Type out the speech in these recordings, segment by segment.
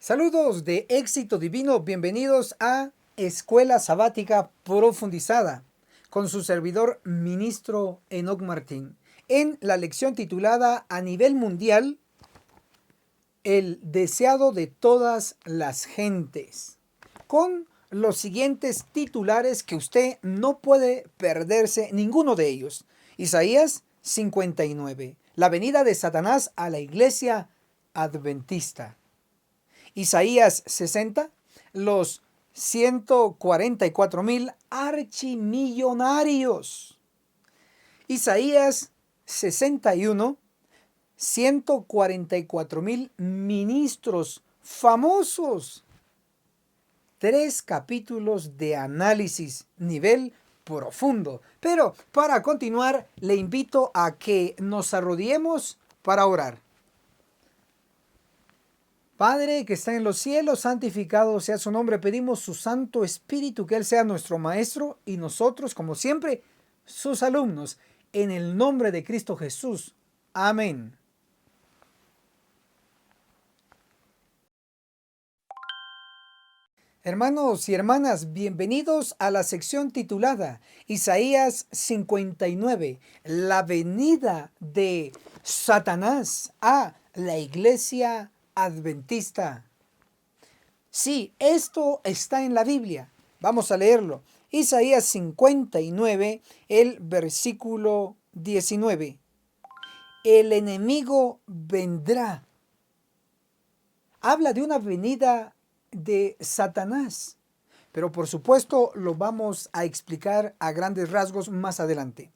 Saludos de éxito divino, bienvenidos a Escuela Sabática Profundizada con su servidor ministro Enoc Martín en la lección titulada A nivel mundial, el deseado de todas las gentes, con los siguientes titulares que usted no puede perderse ninguno de ellos. Isaías 59, la venida de Satanás a la iglesia adventista. Isaías 60, los 144,000 archimillonarios. Isaías 61, 144,000 ministros famosos. 3 capítulos de análisis, nivel profundo. Pero para continuar, le invito a que nos arrodillemos para orar. Padre que está en los cielos, santificado sea su nombre. Pedimos su Santo Espíritu, que Él sea nuestro Maestro y nosotros, como siempre, sus alumnos. En el nombre de Cristo Jesús. Amén. Hermanos y hermanas, bienvenidos a la sección titulada Isaías 59, la venida de Satanás a la iglesia adventista. Sí, esto está en la Biblia. Vamos a leerlo. Isaías 59, el versículo 19. El enemigo vendrá. Habla de una venida de Satanás, pero por supuesto lo vamos a explicar a grandes rasgos más adelante.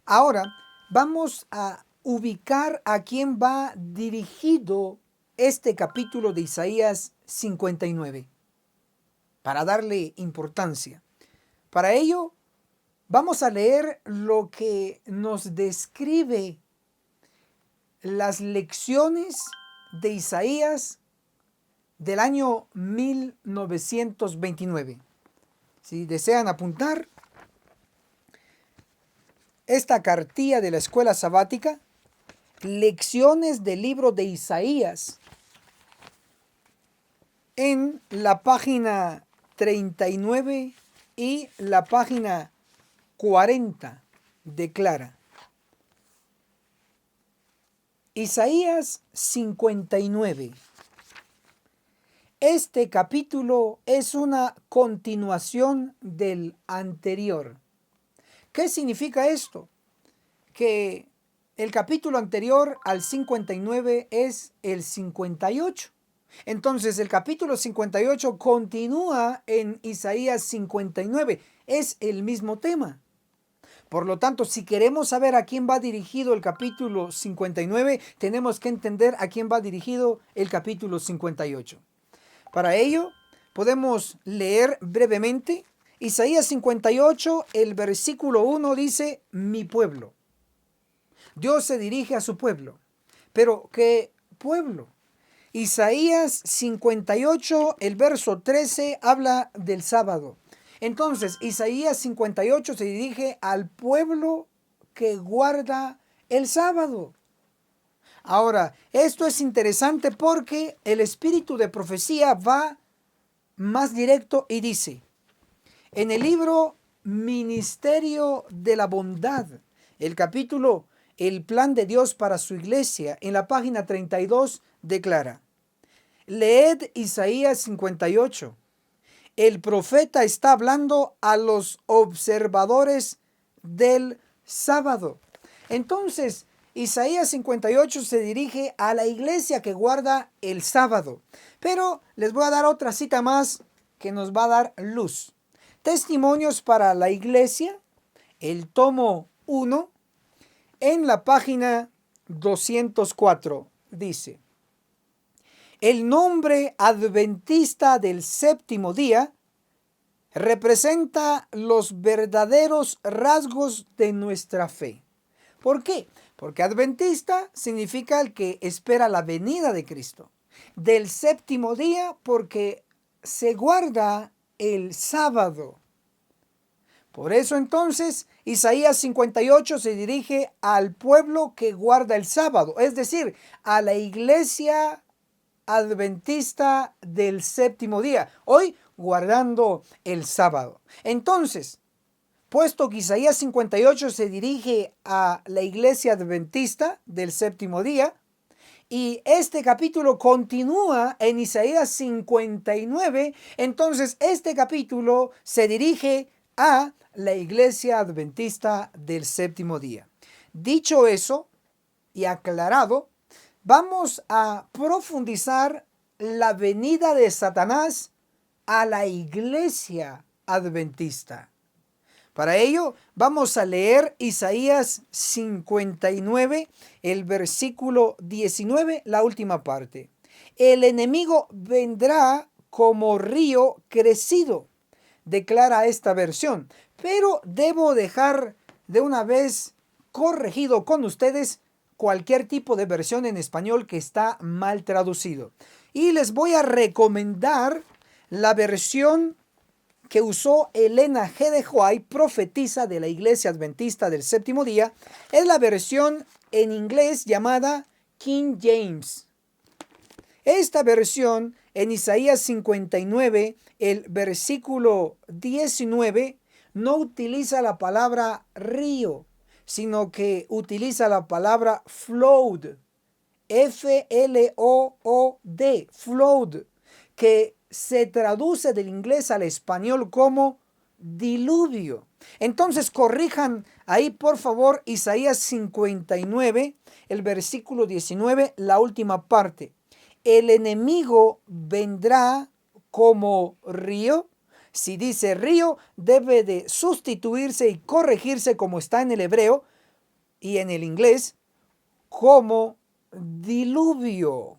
Ahora vamos a ubicar a quién va dirigido este capítulo de Isaías 59 para darle importancia. Para ello vamos a leer lo que nos describe las lecciones de Isaías del año 1929. Si desean apuntar, esta cartilla de la escuela sabática, lecciones del libro de Isaías, en la página 39 y la página 40 declara: Isaías 59. Este capítulo es una continuación del anterior. ¿Qué significa esto? Que el capítulo anterior al 59 es el 58. Entonces el capítulo 58 continúa en Isaías 59. Es el mismo tema. Por lo tanto, si queremos saber a quién va dirigido el capítulo 59, tenemos que entender a quién va dirigido el capítulo 58. Para ello, podemos leer brevemente. Isaías 58, el versículo 1 dice: mi pueblo. Dios se dirige a su pueblo. Pero, ¿qué pueblo? Isaías 58, el verso 13, habla del sábado. Entonces, Isaías 58 se dirige al pueblo que guarda el sábado. Ahora, esto es interesante porque el espíritu de profecía va más directo y dice, en el libro Ministerio de la Bondad, el capítulo El plan de Dios para su iglesia, en la página 32, declara: leed Isaías 58. El profeta está hablando a los observadores del sábado. Entonces, Isaías 58 se dirige a la iglesia que guarda el sábado. Pero les voy a dar otra cita más que nos va a dar luz. Testimonios para la iglesia, el tomo 1, en la página 204, dice: el nombre adventista del séptimo día representa los verdaderos rasgos de nuestra fe. ¿Por qué? Porque adventista significa el que espera la venida de Cristo. Del séptimo día, porque se guarda el sábado. Por eso entonces Isaías 58 se dirige al pueblo que guarda el sábado, es decir, a la iglesia adventista del séptimo día. Hoy guardando el sábado. Entonces, puesto que Isaías 58 se dirige a la iglesia adventista del séptimo día, y este capítulo continúa en Isaías 59, entonces este capítulo se dirige a la iglesia adventista del séptimo día. Dicho eso y aclarado, vamos a profundizar la venida de Satanás a la iglesia adventista. Para ello, vamos a leer Isaías 59, el versículo 19, la última parte. El enemigo vendrá como río crecido, declara esta versión. Pero debo dejar de una vez corregido con ustedes cualquier tipo de versión en español que está mal traducido. Y les voy a recomendar la versión que usó Elena G. de White, profetisa de la Iglesia Adventista del Séptimo Día. Es la versión en inglés llamada King James. Esta versión en Isaías 59, el versículo 19, no utiliza la palabra río, sino que utiliza la palabra flowed, F-L-O-O-D, flowed, que se traduce del inglés al español como diluvio. Entonces corrijan ahí por favor Isaías 59, el versículo 19, la última parte. El enemigo vendrá como río. Si dice río, debe de sustituirse y corregirse como está en el hebreo y en el inglés como diluvio.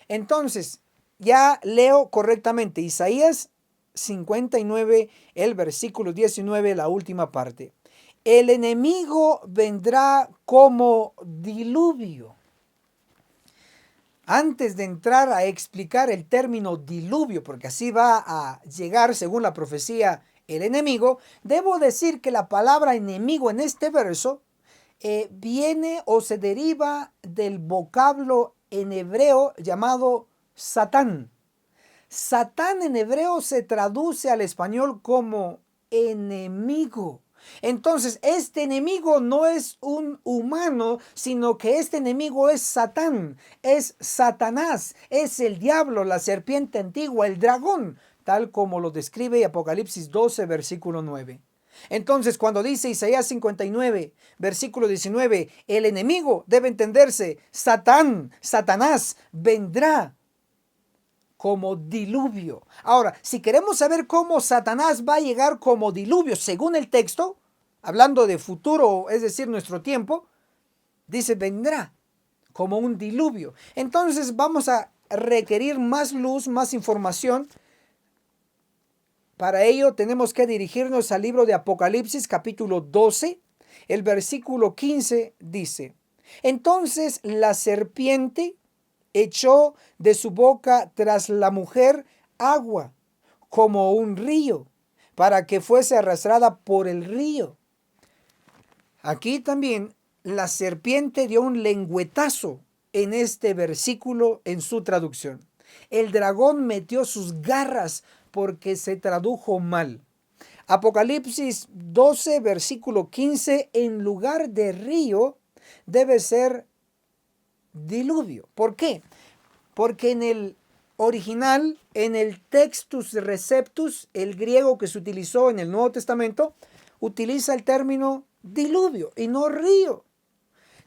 Entonces, ya leo correctamente Isaías 59, el versículo 19, la última parte. El enemigo vendrá como diluvio. Antes de entrar a explicar el término diluvio, porque así va a llegar según la profecía el enemigo, debo decir que la palabra enemigo en este verso viene o se deriva del vocablo en hebreo llamado Satán. Satán en hebreo se traduce al español como enemigo. Entonces, este enemigo no es un humano, sino que este enemigo es Satán, es Satanás, es el diablo, la serpiente antigua, el dragón, tal como lo describe Apocalipsis 12, versículo 9. Entonces, cuando dice Isaías 59, versículo 19, el enemigo debe entenderse, Satán, Satanás, vendrá como diluvio. Ahora, si queremos saber cómo Satanás va a llegar como diluvio, según el texto, hablando de futuro, es decir, nuestro tiempo, dice vendrá como un diluvio. Entonces vamos a requerir más luz, más información. Para ello tenemos que dirigirnos al libro de Apocalipsis, capítulo 12, el versículo 15 dice: entonces la serpiente echó de su boca tras la mujer agua como un río, para que fuese arrastrada por el río. Aquí también la serpiente dio un lengüetazo en este versículo en su traducción. El dragón metió sus garras porque se tradujo mal. Apocalipsis 12, versículo 15, en lugar de río debe ser diluvio. ¿Por qué? Porque en el original, en el Textus Receptus, el griego que se utilizó en el Nuevo Testamento, utiliza el término diluvio y no río.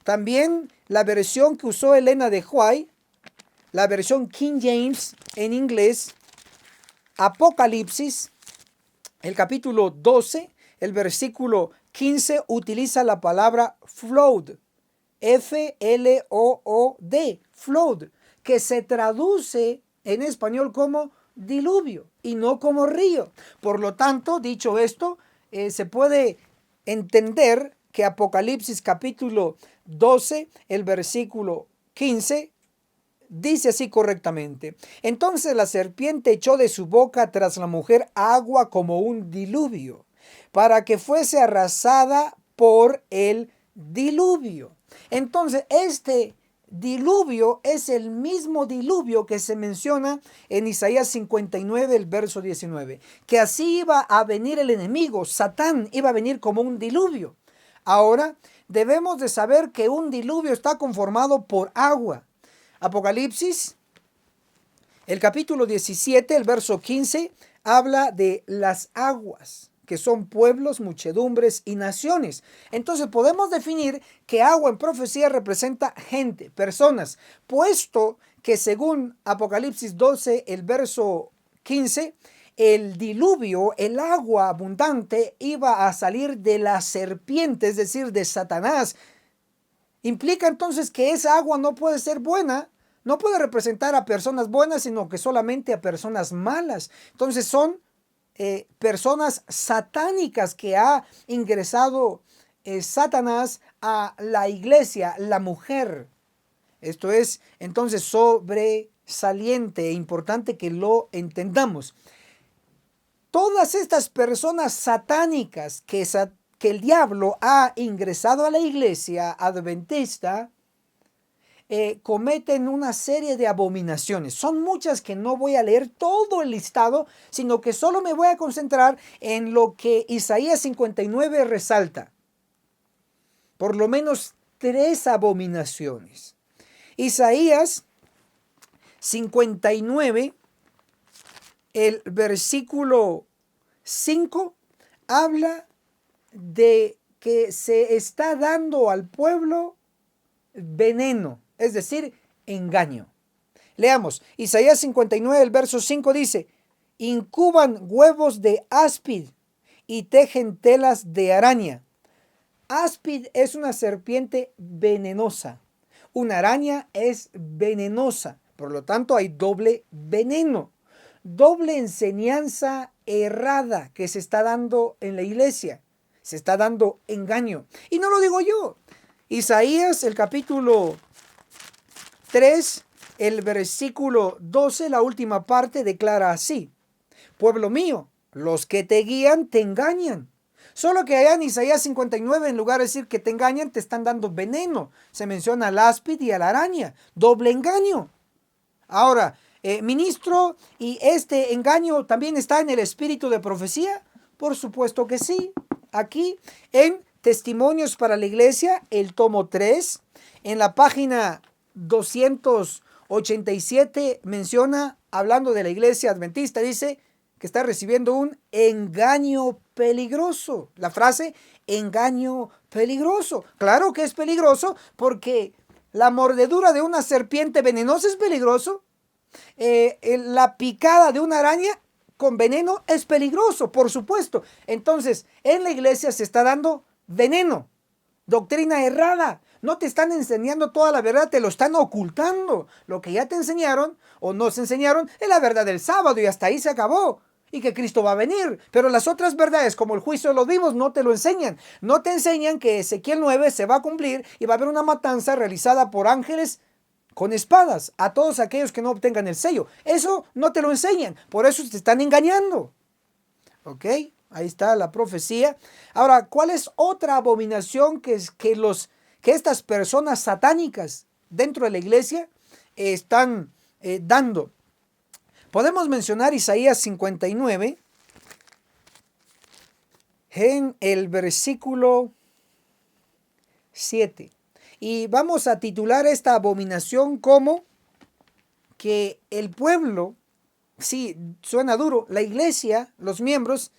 También la versión que usó Elena de White, la versión King James en inglés, Apocalipsis, el capítulo 12, el versículo 15, utiliza la palabra flowed, F-L-O-O-D, flowed, que se traduce en español como diluvio y no como río. Por lo tanto, dicho esto, se puede entender que Apocalipsis capítulo 12, el versículo 15, dice así correctamente: entonces la serpiente echó de su boca tras la mujer agua como un diluvio, para que fuese arrasada por el diluvio. Entonces este diluvio es el mismo diluvio que se menciona en Isaías 59, el verso 19, que así iba a venir el enemigo, Satán iba a venir como un diluvio. Ahora, debemos de saber que un diluvio está conformado por agua. Apocalipsis, el capítulo 17, el verso 15, habla de las aguas, que son pueblos, muchedumbres y naciones. Entonces podemos definir que agua en profecía representa gente, personas, puesto que según Apocalipsis 12, el verso 15, el diluvio, el agua abundante, iba a salir de la serpiente, es decir, de Satanás. Implica entonces que esa agua no puede ser buena, no puede representar a personas buenas, sino que solamente a personas malas. Entonces son personas satánicas que ha ingresado Satanás a la iglesia, la mujer. Esto es entonces sobresaliente e importante que lo entendamos. Todas estas personas satánicas que el diablo ha ingresado a la iglesia adventista cometen una serie de abominaciones. Son muchas que no voy a leer todo el listado, sino que solo me voy a concentrar en lo que Isaías 59 resalta. Por lo menos 3 abominaciones. Isaías 59, el versículo 5, habla de que se está dando al pueblo veneno, es decir, engaño. Leamos, Isaías 59, el verso 5 dice, incuban huevos de áspid y tejen telas de araña. Áspid es una serpiente venenosa. Una araña es venenosa. Por lo tanto, hay doble veneno. Doble enseñanza errada que se está dando en la iglesia. Se está dando engaño. Y no lo digo yo. Isaías, el capítulo 3, el versículo 12, la última parte, declara así. Pueblo mío, los que te guían te engañan. Solo que allá en Isaías 59, en lugar de decir que te engañan, te están dando veneno. Se menciona al áspid y a la araña. Doble engaño. Ahora, ministro, ¿y este engaño también está en el espíritu de profecía? Por supuesto que sí. Aquí en Testimonios para la Iglesia, el tomo 3, en la página 287 menciona, hablando de la iglesia adventista, dice que está recibiendo un engaño peligroso. La frase engaño peligroso. Claro que es peligroso porque la mordedura de una serpiente venenosa es peligroso. La picada de una araña con veneno es peligroso, por supuesto. Entonces, en la iglesia se está dando veneno, doctrina errada. No te están enseñando toda la verdad, te lo están ocultando. Lo que ya te enseñaron o nos enseñaron es la verdad del sábado y hasta ahí se acabó. Y que Cristo va a venir. Pero las otras verdades, como el juicio de los vivos, no te lo enseñan. No te enseñan que Ezequiel 9 se va a cumplir y va a haber una matanza realizada por ángeles con espadas a todos aquellos que no obtengan el sello. Eso no te lo enseñan. Por eso te están engañando. ¿Ok? Ahí está la profecía. Ahora, ¿cuál es otra abominación que estas personas satánicas dentro de la iglesia están dando? Podemos mencionar Isaías 59 en el versículo 7. Y vamos a titular esta abominación como que el pueblo, sí, suena duro, la iglesia, los miembros,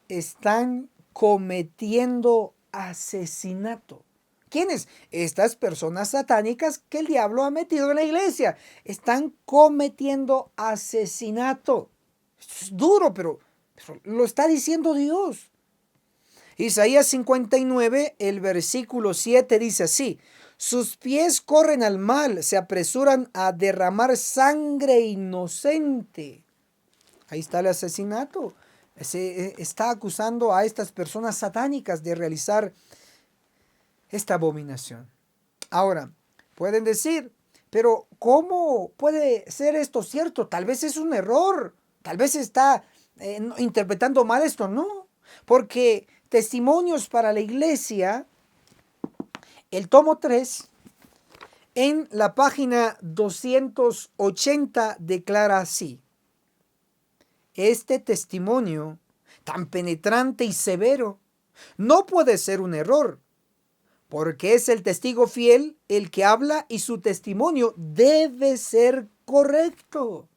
están cometiendo asesinato. ¿Quiénes? Estas personas satánicas que el diablo ha metido en la iglesia. Están cometiendo asesinato. Es duro, pero lo está diciendo Dios. Isaías 59, el versículo 7 dice así. Sus pies corren al mal, se apresuran a derramar sangre inocente. Ahí está el asesinato. Se está acusando a estas personas satánicas de realizar esta abominación. Ahora, pueden decir, pero ¿cómo puede ser esto cierto? Tal vez es un error, tal vez está interpretando mal esto. No, porque Testimonios para la Iglesia, el tomo 3, en la página 280 declara así: este testimonio tan penetrante y severo no puede ser un error, porque es el testigo fiel el que habla y su testimonio debe ser correcto.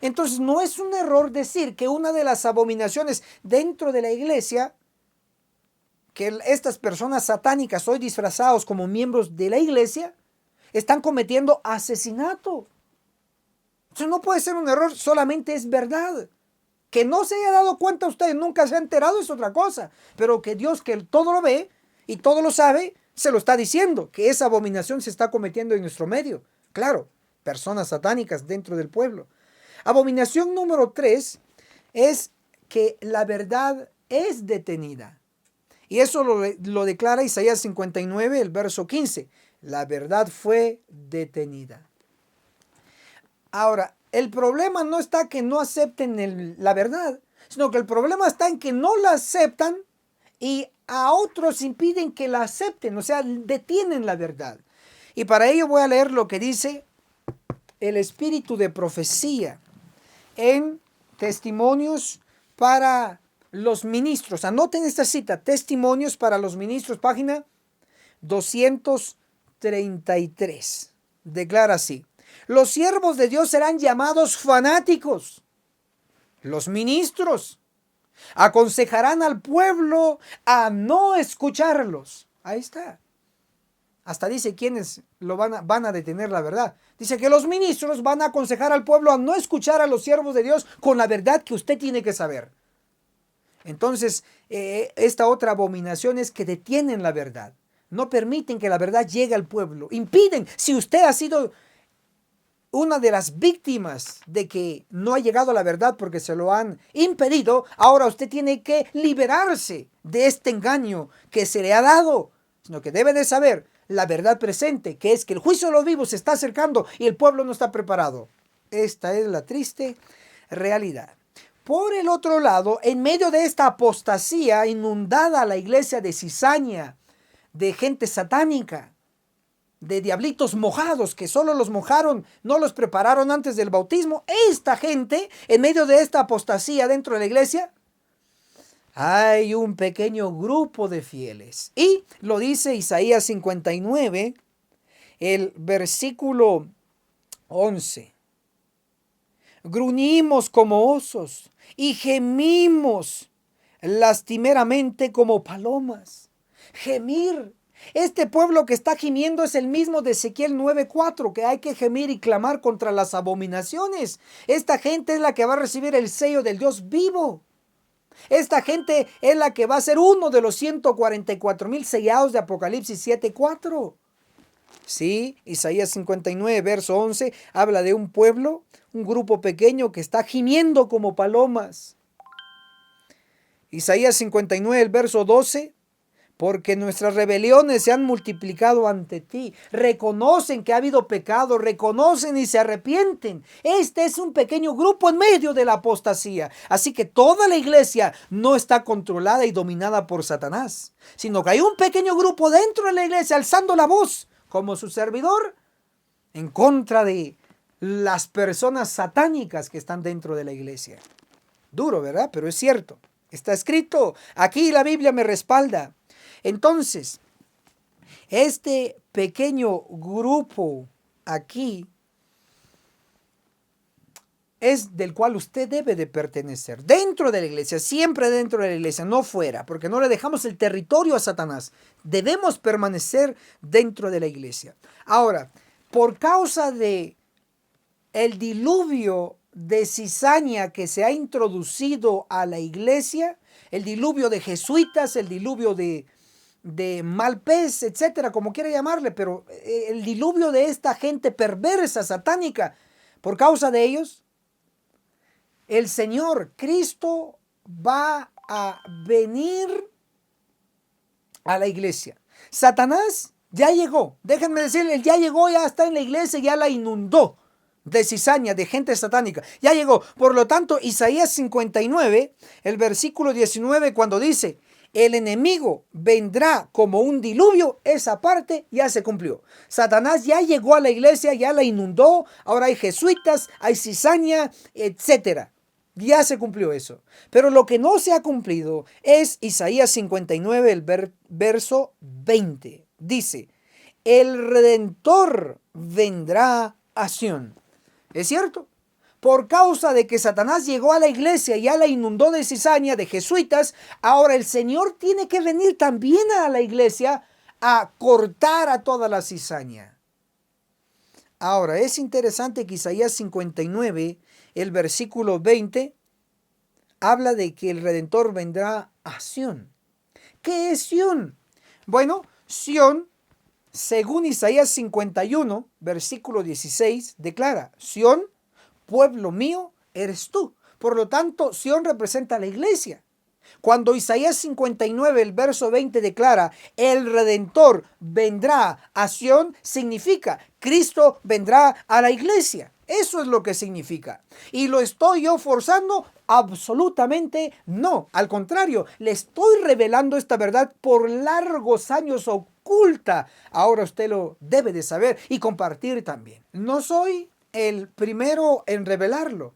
Entonces no es un error decir que una de las abominaciones dentro de la iglesia, que estas personas satánicas hoy disfrazados como miembros de la iglesia, están cometiendo asesinato. Eso no puede ser un error, solamente es verdad. Que no se haya dado cuenta usted, nunca se ha enterado, es otra cosa. Pero que Dios, que todo lo ve y todo lo sabe, se lo está diciendo, que esa abominación se está cometiendo en nuestro medio. Claro, personas satánicas dentro del pueblo. Abominación número 3 es que la verdad es detenida. Y eso lo declara Isaías 59, el verso 15. La verdad fue detenida. Ahora, el problema no está que no acepten la verdad, sino que el problema está en que no la aceptan y a otros impiden que la acepten, o sea, detienen la verdad. Y para ello voy a leer lo que dice el espíritu de profecía en Testimonios para los ministros. Anoten esta cita: Testimonios para los ministros, página 233. Declara así: los siervos de Dios serán llamados fanáticos. Los ministros aconsejarán al pueblo a no escucharlos. Ahí está. Hasta dice quiénes van a detener la verdad. Dice que los ministros van a aconsejar al pueblo a no escuchar a los siervos de Dios con la verdad que usted tiene que saber. Entonces, esta otra abominación es que detienen la verdad. No permiten que la verdad llegue al pueblo. Impiden. Si usted ha sido una de las víctimas de que no ha llegado a la verdad porque se lo han impedido, ahora usted tiene que liberarse de este engaño que se le ha dado. Sino que debe de saber la verdad presente, que es que el juicio de los vivos se está acercando y el pueblo no está preparado. Esta es la triste realidad. Por el otro lado, en medio de esta apostasía inundada la iglesia de cizaña, de gente satánica, de diablitos mojados que solo los mojaron, no los prepararon antes del bautismo, esta gente, en medio de esta apostasía dentro de la iglesia, hay un pequeño grupo de fieles. Y lo dice Isaías 59, el versículo 11. Gruñimos como osos y gemimos lastimeramente como palomas. Gemir. Este pueblo que está gimiendo es el mismo de Ezequiel 9:4, que hay que gemir y clamar contra las abominaciones. Esta gente es la que va a recibir el sello del Dios vivo. Esta gente es la que va a ser uno de los 144,000 sellados de Apocalipsis 7:4. Sí, Isaías 59, verso 11, habla de un pueblo, un grupo pequeño que está gimiendo como palomas. Isaías 59, el verso 12, porque nuestras rebeliones se han multiplicado ante ti. Reconocen que ha habido pecado, reconocen y se arrepienten. Este es un pequeño grupo en medio de la apostasía. Así que toda la iglesia no está controlada y dominada por Satanás, sino que hay un pequeño grupo dentro de la iglesia alzando la voz como su servidor en contra de las personas satánicas que están dentro de la iglesia. Duro, ¿verdad? Pero es cierto. Está escrito. Aquí la Biblia me respalda. Entonces, este pequeño grupo aquí es del cual usted debe de pertenecer. Dentro de la iglesia, siempre dentro de la iglesia, no fuera, porque no le dejamos el territorio a Satanás. Debemos permanecer dentro de la iglesia. Ahora, por causa de el diluvio de cizaña que se ha introducido a la iglesia, el diluvio de jesuitas, el diluvio de Malpés, etcétera, como quiera llamarle, pero el diluvio de esta gente perversa, satánica, por causa de ellos, el Señor Cristo va a venir a la iglesia. Satanás ya llegó, déjenme decirle, él ya llegó, ya está en la iglesia, ya la inundó de cizaña, de gente satánica. Ya llegó. Por lo tanto, Isaías 59, el versículo 19, cuando dice, el enemigo vendrá como un diluvio, esa parte ya se cumplió. Satanás ya llegó a la iglesia, ya la inundó, ahora hay jesuitas, hay cizaña, etcétera. Ya se cumplió eso. Pero lo que no se ha cumplido es Isaías 59, el verso 20. Dice, el Redentor vendrá a Sión. ¿Es cierto? Por causa de que Satanás llegó a la iglesia y ya la inundó de cizaña, de jesuitas, ahora el Señor tiene que venir también a la iglesia a cortar a toda la cizaña. Ahora, es interesante que Isaías 59, el versículo 20, habla de que el Redentor vendrá a Sión. ¿Qué es Sión? Bueno, Sión, según Isaías 51, versículo 16, declara, Sión, pueblo mío, eres tú. Por lo tanto, Sión representa a la iglesia. Cuando Isaías 59, el verso 20 declara, el Redentor vendrá a Sión, significa, Cristo vendrá a la iglesia. Eso es lo que significa. ¿Y lo estoy yo forzando? Absolutamente no. Al contrario, le estoy revelando esta verdad por largos años oculta. Ahora usted lo debe de saber y compartir también. No soy el primero en revelarlo.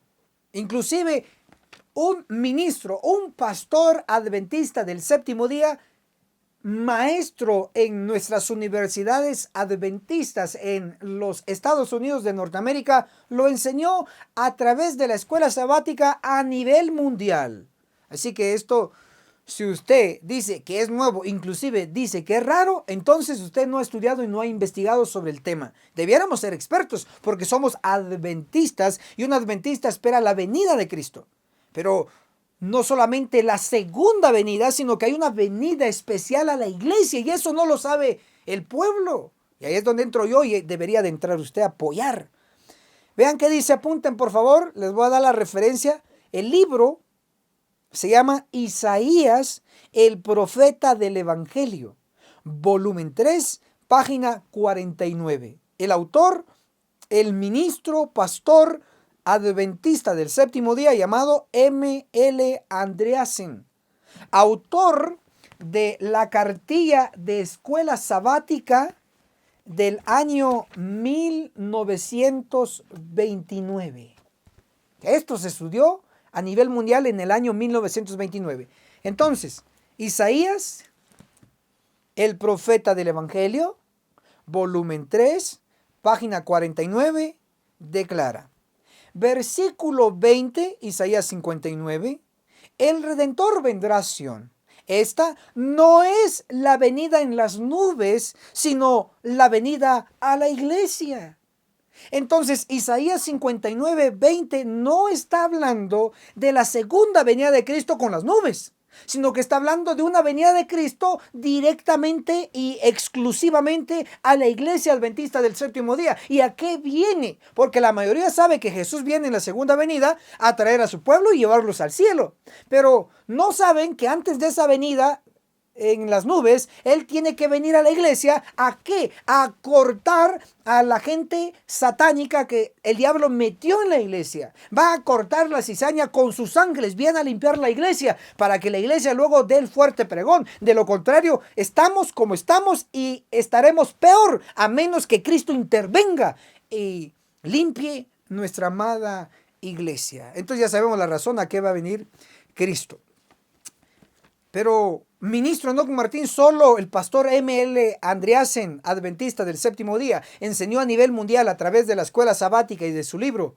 Inclusive un ministro, un pastor adventista del séptimo día, maestro en nuestras universidades adventistas en los Estados Unidos de Norteamérica, lo enseñó a través de la escuela sabática a nivel mundial. Así que esto, si usted dice que es nuevo, inclusive dice que es raro, entonces usted no ha estudiado y no ha investigado sobre el tema. Debiéramos ser expertos porque somos adventistas y un adventista espera la venida de Cristo. Pero no solamente la segunda venida, sino que hay una venida especial a la iglesia y eso no lo sabe el pueblo. Y ahí es donde entro yo y debería de entrar usted a apoyar. Vean qué dice, apunten por favor, les voy a dar la referencia. El libro se llama Isaías, el profeta del Evangelio, volumen 3, página 49. El autor, el ministro, pastor adventista del séptimo día llamado M.L. Andreasen, autor de la cartilla de escuela sabática del año 1929. Esto se estudió a nivel mundial en el año 1929. Entonces, Isaías, el profeta del Evangelio, volumen 3, página 49, declara, versículo 20, Isaías 59, el Redentor vendrá a Sión. Esta no es la venida en las nubes, sino la venida a la iglesia. Entonces, Isaías 59, 20 no está hablando de la segunda venida de Cristo con las nubes, sino que está hablando de una venida de Cristo directamente y exclusivamente a la iglesia adventista del séptimo día. ¿Y a qué viene? Porque la mayoría sabe que Jesús viene en la segunda venida a traer a su pueblo y llevarlos al cielo. Pero no saben que antes de esa venida en las nubes, Él tiene que venir a la iglesia. ¿A qué? A cortar a la gente satánica que el diablo metió en la iglesia. Va a cortar la cizaña con sus ángeles. Viene a limpiar la iglesia para que la iglesia luego dé el fuerte pregón. De lo contrario, estamos como estamos y estaremos peor a menos que Cristo intervenga y limpie nuestra amada iglesia. Entonces ya sabemos la razón a qué va a venir Cristo. Pero, ministro Enoch Martín, solo el pastor M.L. Andreasen, adventista del séptimo día, enseñó a nivel mundial a través de la escuela sabática y de su libro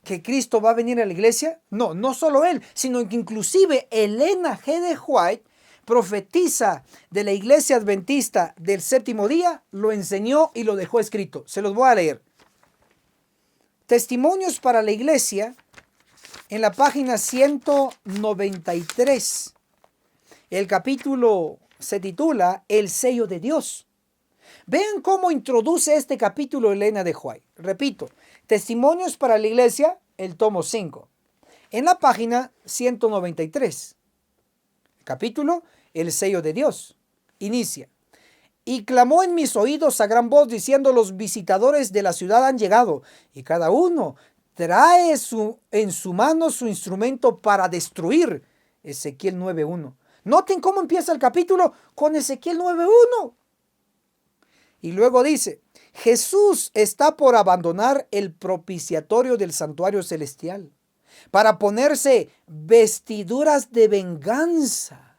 que Cristo va a venir a la iglesia. No, no solo él, sino que inclusive Elena G. de White, profetiza de la iglesia adventista del séptimo día, lo enseñó y lo dejó escrito. Se los voy a leer. Testimonios para la iglesia. En la página 193, el capítulo se titula El sello de Dios. Vean cómo introduce este capítulo Elena de White. Repito, Testimonios para la Iglesia, el tomo 5. En la página 193, capítulo El sello de Dios. Inicia. Y clamó en mis oídos a gran voz diciendo: los visitadores de la ciudad han llegado, y cada uno trae en su mano su instrumento para destruir. Ezequiel 9:1. Noten cómo empieza el capítulo con Ezequiel 9:1. Y luego dice: Jesús está por abandonar el propiciatorio del santuario celestial para ponerse vestiduras de venganza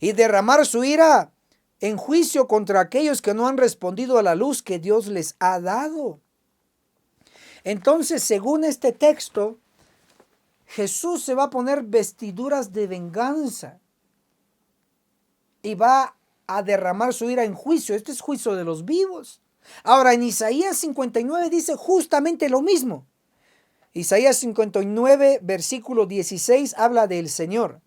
y derramar su ira en juicio contra aquellos que no han respondido a la luz que Dios les ha dado. Entonces, según este texto, Jesús se va a poner vestiduras de venganza y va a derramar su ira en juicio. Este es juicio de los vivos. Ahora, en Isaías 59 dice justamente lo mismo. Isaías 59, versículo 16, habla del Señor.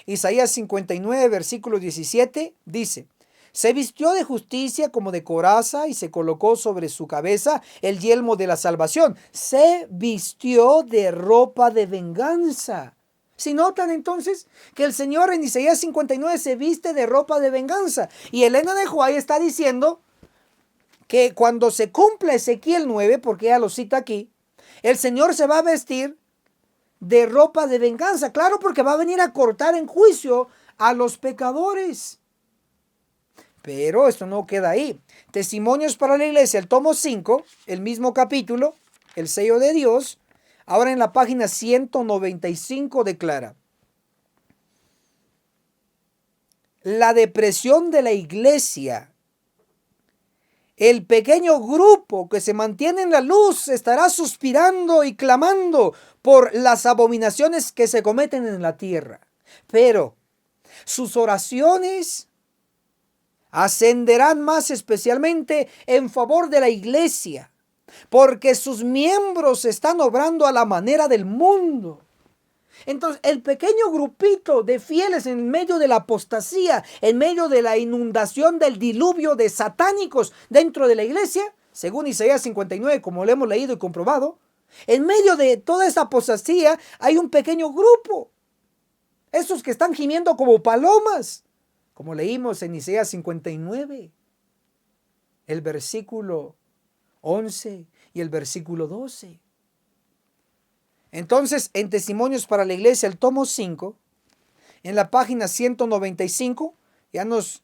Isaías 59, versículo 17, dice: se vistió de justicia como de coraza y se colocó sobre su cabeza el yelmo de la salvación. Se vistió de ropa de venganza. Si notan entonces que el Señor en Isaías 59 se viste de ropa de venganza. Y Elena de White está diciendo que cuando se cumpla Ezequiel 9, porque ella lo cita aquí, el Señor se va a vestir de ropa de venganza. Claro, porque va a venir a cortar en juicio a los pecadores. Pero esto no queda ahí. Testimonios para la Iglesia, el tomo 5, el mismo capítulo, el sello de Dios, ahora en la página 195 declara: la depresión de la Iglesia, el pequeño grupo que se mantiene en la luz, estará suspirando y clamando por las abominaciones que se cometen en la tierra. Pero sus oraciones ascenderán más especialmente en favor de la iglesia, porque sus miembros están obrando a la manera del mundo. Entonces, el pequeño grupito de fieles en medio de la apostasía, en medio de la inundación del diluvio de satánicos dentro de la iglesia, según Isaías 59, como lo hemos leído y comprobado, en medio de toda esa apostasía hay un pequeño grupo, esos que están gimiendo como palomas, como leímos en Isaías 59, el versículo 11 y el versículo 12. Entonces, en Testimonios para la Iglesia, el tomo 5, en la página 195, ya nos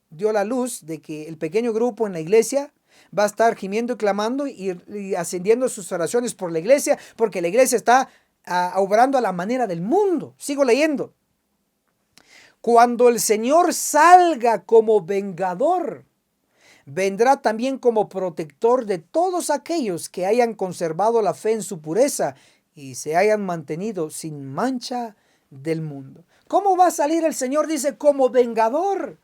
dio la luz de que el pequeño grupo en la iglesia va a estar gimiendo y clamando y ascendiendo sus oraciones por la iglesia, porque la iglesia está obrando a la manera del mundo. Sigo leyendo. Cuando el Señor salga como vengador, vendrá también como protector de todos aquellos que hayan conservado la fe en su pureza y se hayan mantenido sin mancha del mundo. ¿Cómo va a salir el Señor? Dice, como vengador.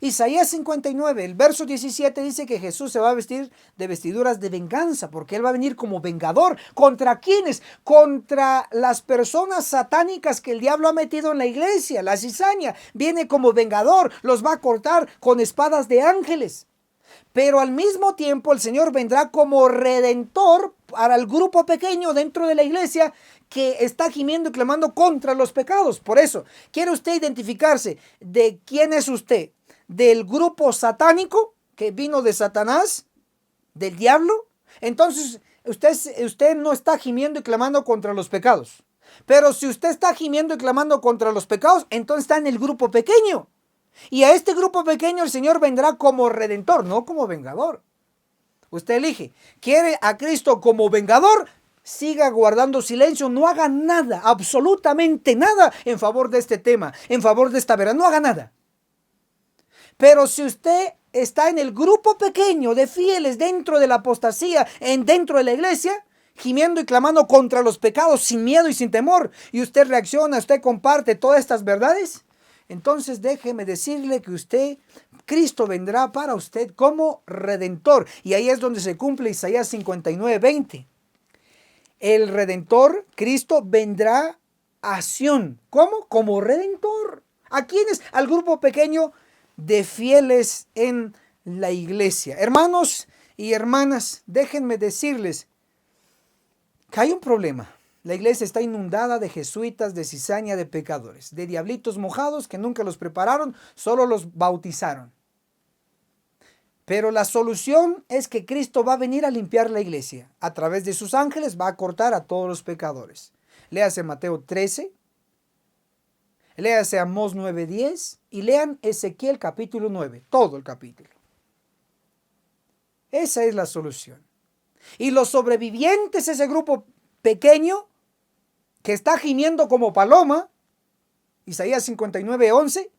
Isaías 59, el verso 17 dice que Jesús se va a vestir de vestiduras de venganza, porque Él va a venir como vengador. ¿Contra quiénes? Contra las personas satánicas que el diablo ha metido en la iglesia, la cizaña. Viene como vengador, los va a cortar con espadas de ángeles. Pero al mismo tiempo el Señor vendrá como redentor para el grupo pequeño dentro de la iglesia que está gimiendo y clamando contra los pecados. Por eso, ¿quiere usted identificarse de quién es usted? ¿Del grupo satánico que vino de Satanás? ¿Del diablo? Entonces, usted no está gimiendo y clamando contra los pecados. Pero si usted está gimiendo y clamando contra los pecados, entonces está en el grupo pequeño. Y a este grupo pequeño el Señor vendrá como redentor, no como vengador. Usted elige. ¿Quiere a Cristo como vengador? Siga guardando silencio, no haga nada, absolutamente nada en favor de este tema, en favor de esta verdad, no haga nada. Pero si usted está en el grupo pequeño de fieles dentro de la apostasía, dentro de la iglesia, gimiendo y clamando contra los pecados sin miedo y sin temor, y usted reacciona, usted comparte todas estas verdades, entonces déjeme decirle que Cristo vendrá para usted como redentor. Y ahí es donde se cumple Isaías 59:20. El redentor, Cristo, vendrá a Sión. ¿Cómo? Como redentor. ¿A quiénes? Al grupo pequeño de fieles en la iglesia. Hermanos y hermanas, déjenme decirles que hay un problema. La iglesia está inundada de jesuitas, de cizaña, de pecadores, de diablitos mojados que nunca los prepararon, solo los bautizaron. Pero la solución es que Cristo va a venir a limpiar la iglesia. A través de sus ángeles va a cortar a todos los pecadores. Léase Mateo 13, léase Amós 9:10 y lean Ezequiel capítulo 9, todo el capítulo. Esa es la solución. Y los sobrevivientes, ese grupo pequeño que está gimiendo como paloma, Isaías 59:11,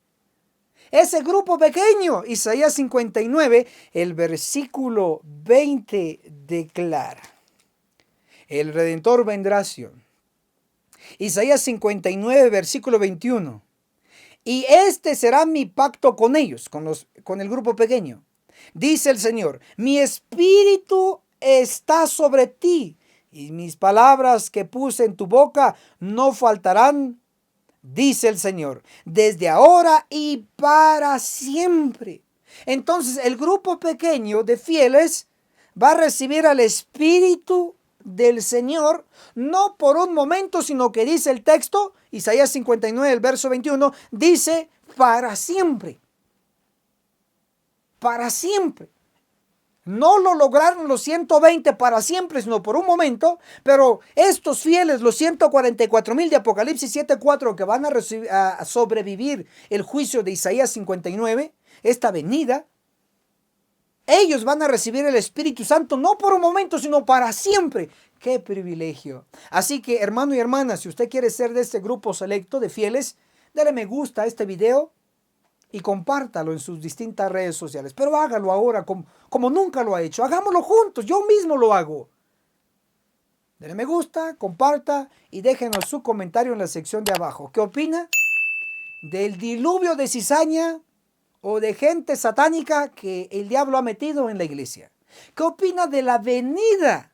ese grupo pequeño, Isaías 59, el versículo 20 declara: el Redentor vendrá a Sión. Isaías 59, versículo 21. Y este será mi pacto con ellos, con el grupo pequeño. Dice el Señor: mi espíritu está sobre ti, y mis palabras que puse en tu boca no faltarán, dice el Señor, desde ahora y para siempre. Entonces el grupo pequeño de fieles va a recibir al Espíritu del Señor, no por un momento, sino que dice el texto, Isaías 59, el verso 21, dice para siempre. Para siempre. No lo lograron los 120 para siempre, sino por un momento, pero estos fieles, los 144,000 de Apocalipsis 7:4, que van a sobrevivir el juicio de Isaías 59, esta venida, ellos van a recibir el Espíritu Santo no por un momento, sino para siempre. ¡Qué privilegio! Así que, hermano y hermana, si usted quiere ser de este grupo selecto de fieles, dale me gusta a este video y compártalo en sus distintas redes sociales. Pero hágalo ahora como nunca lo ha hecho. Hagámoslo juntos, yo mismo lo hago. Dale me gusta, comparta y déjenos su comentario en la sección de abajo. ¿Qué opina del diluvio de cizaña o de gente satánica que el diablo ha metido en la iglesia? ¿Qué opina de la venida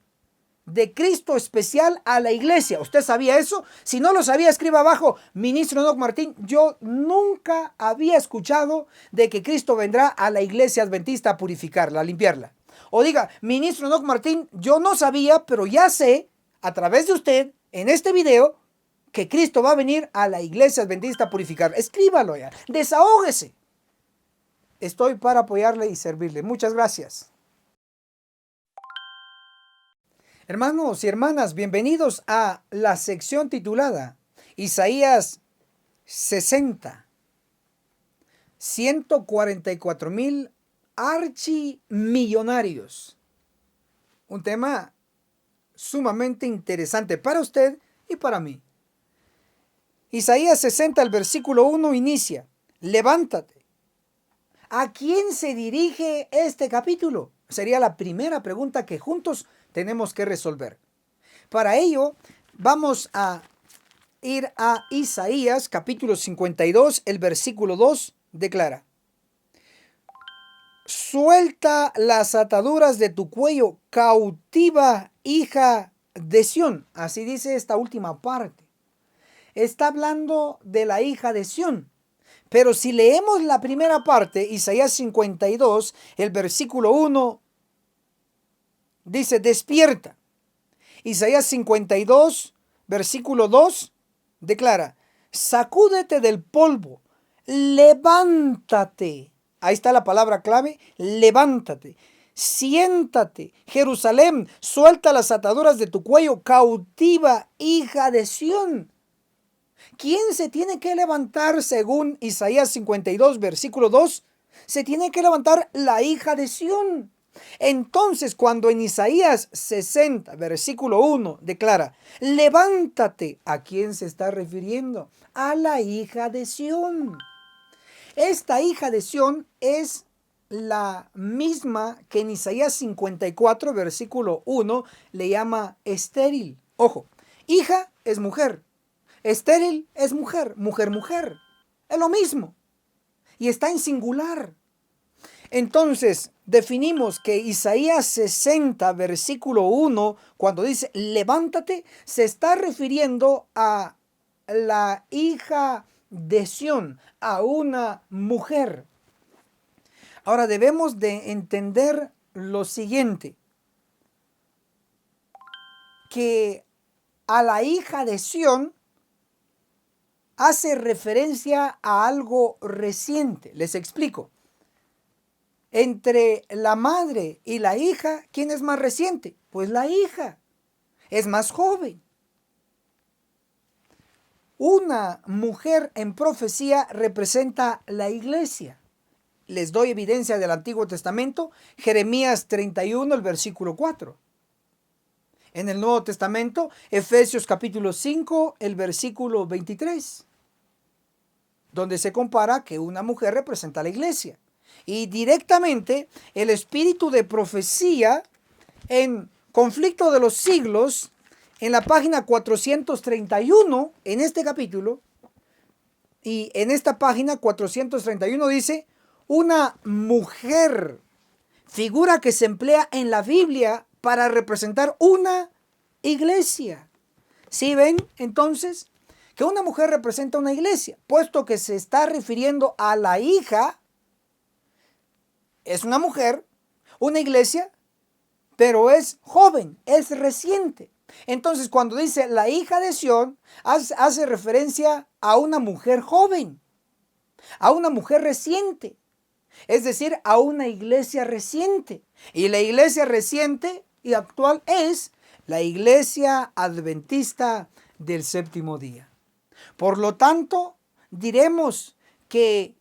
de Cristo especial a la iglesia? ¿Usted sabía eso? Si no lo sabía, escriba abajo: ministro Enoch Martín, yo nunca había escuchado de que Cristo vendrá a la iglesia adventista a purificarla, a limpiarla. O diga: ministro Enoch Martín, yo no sabía, pero ya sé a través de usted en este video que Cristo va a venir a la iglesia adventista a purificarla. Escríbalo ya, desahógese. Estoy para apoyarle y servirle. Muchas gracias. Hermanos y hermanas, bienvenidos a la sección titulada Isaías 60. 144,000 archimillonarios. Un tema sumamente interesante para usted y para mí. Isaías 60, el versículo 1 inicia: levántate. ¿A quién se dirige este capítulo? Sería la primera pregunta que juntos tenemos que resolver. Para ello, vamos a ir a Isaías capítulo 52, el versículo 2 declara: suelta las ataduras de tu cuello, cautiva hija de Sión. Así dice esta última parte. Está hablando de la hija de Sión. Pero si leemos la primera parte, Isaías 52, el versículo 1, dice: despierta. Isaías 52, versículo 2, declara: sacúdete del polvo, levántate. Ahí está la palabra clave: levántate. Siéntate, Jerusalén, suelta las ataduras de tu cuello, cautiva hija de Sión. ¿Quién se tiene que levantar según Isaías 52, versículo 2? Se tiene que levantar la hija de Sión. Entonces, cuando en Isaías 60, versículo 1, declara: levántate, ¿a quién se está refiriendo? A la hija de Sión. Esta hija de Sión es la misma que en Isaías 54, versículo 1, le llama estéril. Ojo, hija es mujer. Estéril es mujer, mujer. Es lo mismo. Y está en singular. Entonces, definimos que Isaías 60, versículo 1, cuando dice levántate, se está refiriendo a la hija de Sión, a una mujer. Ahora debemos de entender lo siguiente, que a la hija de Sión hace referencia a algo reciente. Les explico. entre la madre y la hija, ¿quién es más reciente? Pues la hija, es más joven. Una mujer en profecía representa la iglesia. Les doy evidencia del Antiguo Testamento, Jeremías 31, el versículo 4. En el Nuevo Testamento, Efesios capítulo 5, el versículo 23, donde se compara que una mujer representa a la iglesia. Y directamente el espíritu de profecía en Conflicto de los Siglos, en la página 431, en este capítulo, y en esta página 431 dice, una mujer, figura que se emplea en la Biblia para representar una iglesia. ¿Sí ven entonces que una mujer representa una iglesia? Puesto que se está refiriendo a la hija, es una mujer, una iglesia, pero es joven, es reciente. Entonces, cuando dice la hija de Sión, hace referencia a una mujer joven, a una mujer reciente, es decir, a una iglesia reciente. Y la iglesia reciente y actual es la iglesia adventista del séptimo día. Por lo tanto, diremos que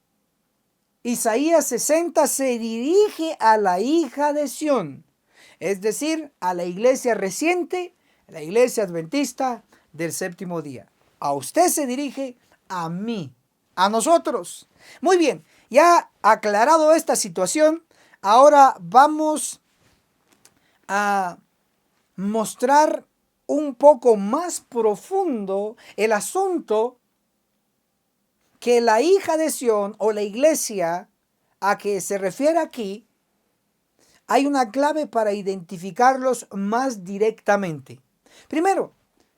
Isaías 60 se dirige a la hija de Sión, es decir, a la iglesia reciente, la iglesia adventista del séptimo día. A usted se dirige, a mí, a nosotros. Muy bien, ya aclarado esta situación, ahora vamos a mostrar un poco más profundo el asunto que la hija de Sión o la iglesia a que se refiere aquí, hay una clave para identificarlos más directamente. Primero,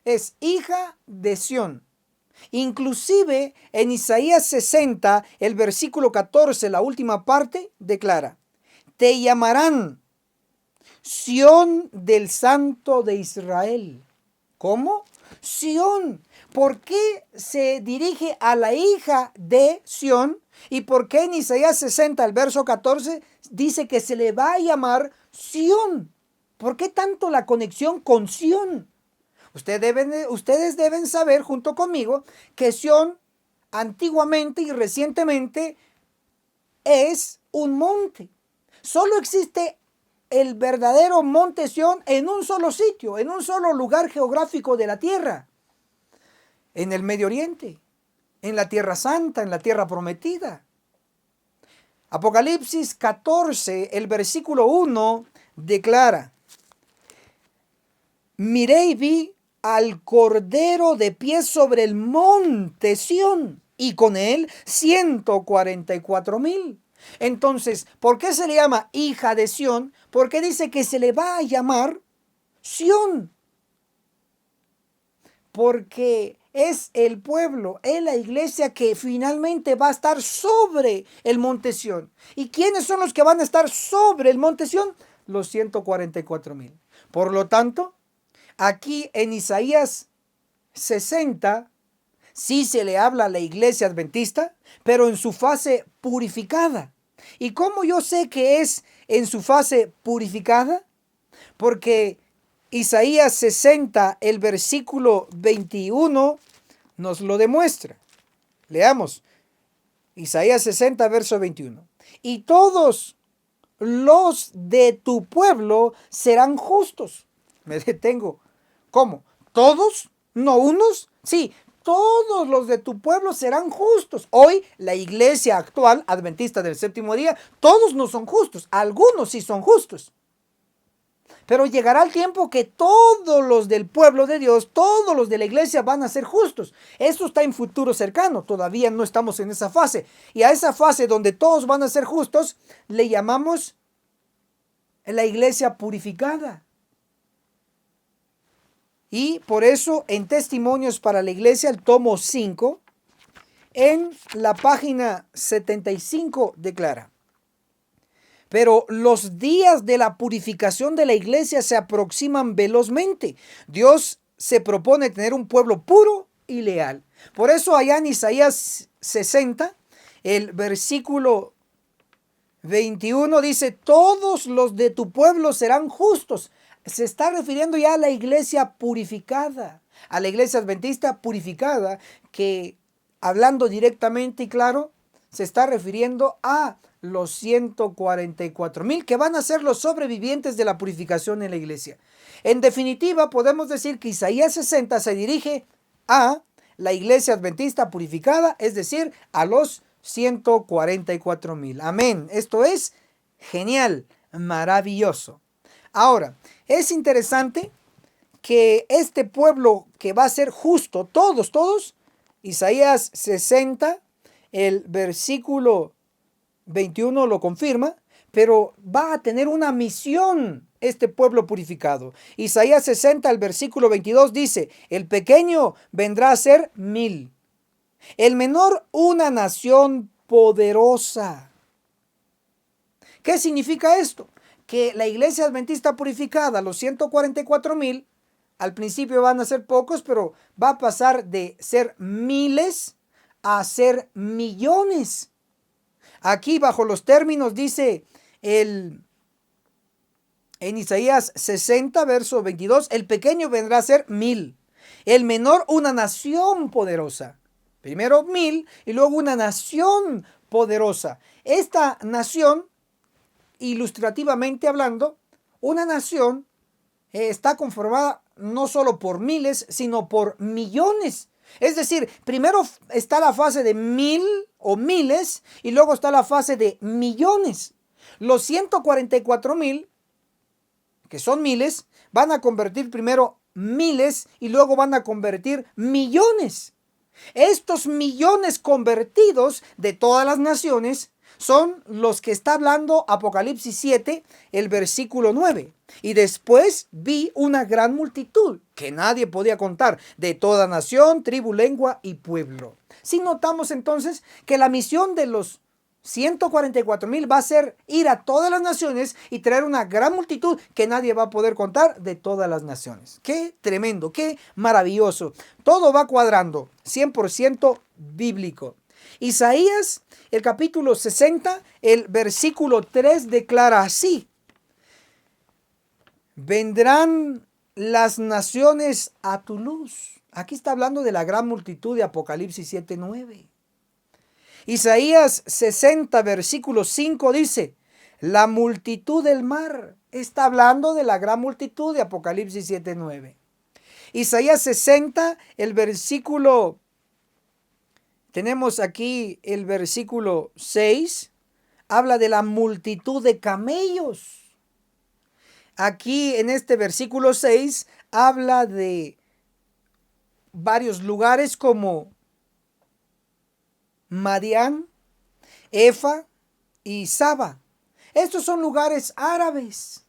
es hija de Sión. Inclusive en Isaías 60, el versículo 14, la última parte, declara, te llamarán Sión del Santo de Israel. ¿Cómo? Sión. ¿Por qué se dirige a la hija de Sión? ¿Y por qué en Isaías 60, el verso 14, dice que se le va a llamar Sión? ¿Por qué tanto la conexión con Sión? Ustedes deben saber junto conmigo que Sión antiguamente y recientemente es un monte. Solo existe el verdadero monte Sión en un solo sitio, en un solo lugar geográfico de la tierra. En el Medio Oriente, en la Tierra Santa, en la Tierra Prometida. Apocalipsis 14, el versículo 1 declara, miré y vi al Cordero de pie sobre el monte Sión, y con él 144,000. Entonces, ¿por qué se le llama hija de Sión? Porque dice que se le va a llamar Sión. Porque es el pueblo, es la iglesia que finalmente va a estar sobre el monte Sión. ¿Y quiénes son los que van a estar sobre el monte Sión? Los 144,000. Por lo tanto, aquí en Isaías 60, sí se le habla a la iglesia adventista, pero en su fase purificada. ¿Y cómo yo sé que es en su fase purificada? Porque Isaías 60, el versículo 21, nos lo demuestra. Leamos. Isaías 60, verso 21. Y todos los de tu pueblo serán justos. Me detengo. ¿Cómo? ¿Todos? ¿No unos? Sí, todos los de tu pueblo serán justos. Hoy, la iglesia actual, adventista del séptimo día, todos no son justos. Algunos sí son justos. Pero llegará el tiempo que todos los del pueblo de Dios, todos los de la iglesia van a ser justos. Eso está en futuro cercano. Todavía no estamos en esa fase. Y a esa fase donde todos van a ser justos, le llamamos la iglesia purificada. Y por eso en Testimonios para la Iglesia, el tomo 5, en la página 75 declara, pero los días de la purificación de la iglesia se aproximan velozmente. Dios se propone tener un pueblo puro y leal. Por eso allá en Isaías 60, el versículo 21 dice, todos los de tu pueblo serán justos. Se está refiriendo ya a la iglesia purificada, a la iglesia adventista purificada, que hablando directamente y claro, se está refiriendo a los 144,000 que van a ser los sobrevivientes de la purificación en la iglesia. En definitiva, podemos decir que Isaías 60 se dirige a la iglesia adventista purificada, es decir, a los 144,000. Amén. Esto es genial, maravilloso. Ahora, es interesante que este pueblo que va a ser justo, todos, Isaías 60, el versículo 21 lo confirma, pero va a tener una misión este pueblo purificado. Isaías 60, el versículo 22 dice, el pequeño vendrá a ser 1,000. El menor, una nación poderosa. ¿Qué significa esto? Que la iglesia adventista purificada, los 144,000, al principio van a ser pocos, pero va a pasar de ser miles a ser millones. Aquí bajo los términos dice en Isaías 60, verso 22, el pequeño vendrá a ser 1,000. El menor, una nación poderosa. Primero 1,000 y luego una nación poderosa. Esta nación, ilustrativamente hablando, una nación está conformada no solo por miles, sino por millones. Es decir, primero está la fase de 1,000 o miles y luego está la fase de millones. Los 144,000, que son miles, van a convertir primero miles y luego van a convertir millones. Estos millones convertidos de todas las naciones son los que está hablando Apocalipsis 7, el versículo 9. Y después vi una gran multitud que nadie podía contar, de toda nación, tribu, lengua y pueblo. Si notamos entonces que la misión de los 144,000 va a ser ir a todas las naciones y traer una gran multitud que nadie va a poder contar de todas las naciones. Qué tremendo, qué maravilloso. Todo va cuadrando, 100% bíblico. Isaías, el capítulo 60, el versículo 3 declara así: vendrán las naciones a tu luz. Aquí está hablando de la gran multitud de Apocalipsis 7:9. Isaías 60, versículo 5 dice, la multitud del mar. Está hablando de la gran multitud de Apocalipsis 7:9. Isaías 60, el versículo, tenemos aquí el versículo 6, habla de la multitud de camellos. Aquí en este versículo 6 habla de varios lugares como Madián, Efa y Saba. Estos son lugares árabes.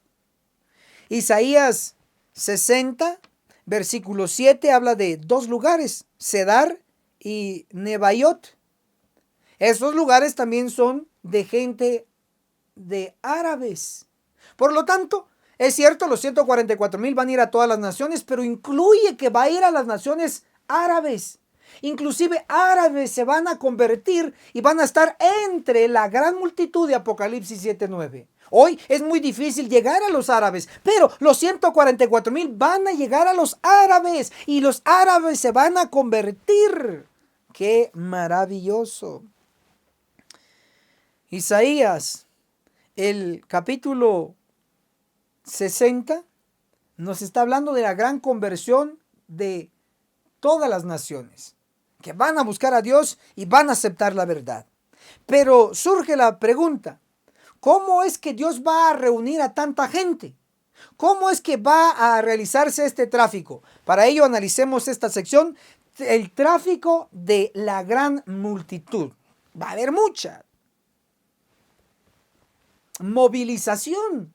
Isaías 60, versículo 7 habla de dos lugares, Cedar y Nebaiot. Estos lugares también son de gente de árabes. Por lo tanto, es cierto, los 144,000 van a ir a todas las naciones, pero incluye que va a ir a las naciones árabes. Inclusive árabes se van a convertir y van a estar entre la gran multitud de Apocalipsis 7:9. Hoy es muy difícil llegar a los árabes, pero los 144,000 van a llegar a los árabes y los árabes se van a convertir. ¡Qué maravilloso! Isaías, el capítulo 60, nos está hablando de la gran conversión de todas las naciones, que van a buscar a Dios y van a aceptar la verdad. Pero surge la pregunta, ¿cómo es que Dios va a reunir a tanta gente? ¿Cómo es que va a realizarse este tráfico? Para ello analicemos esta sección, el tráfico de la gran multitud. Va a haber mucha movilización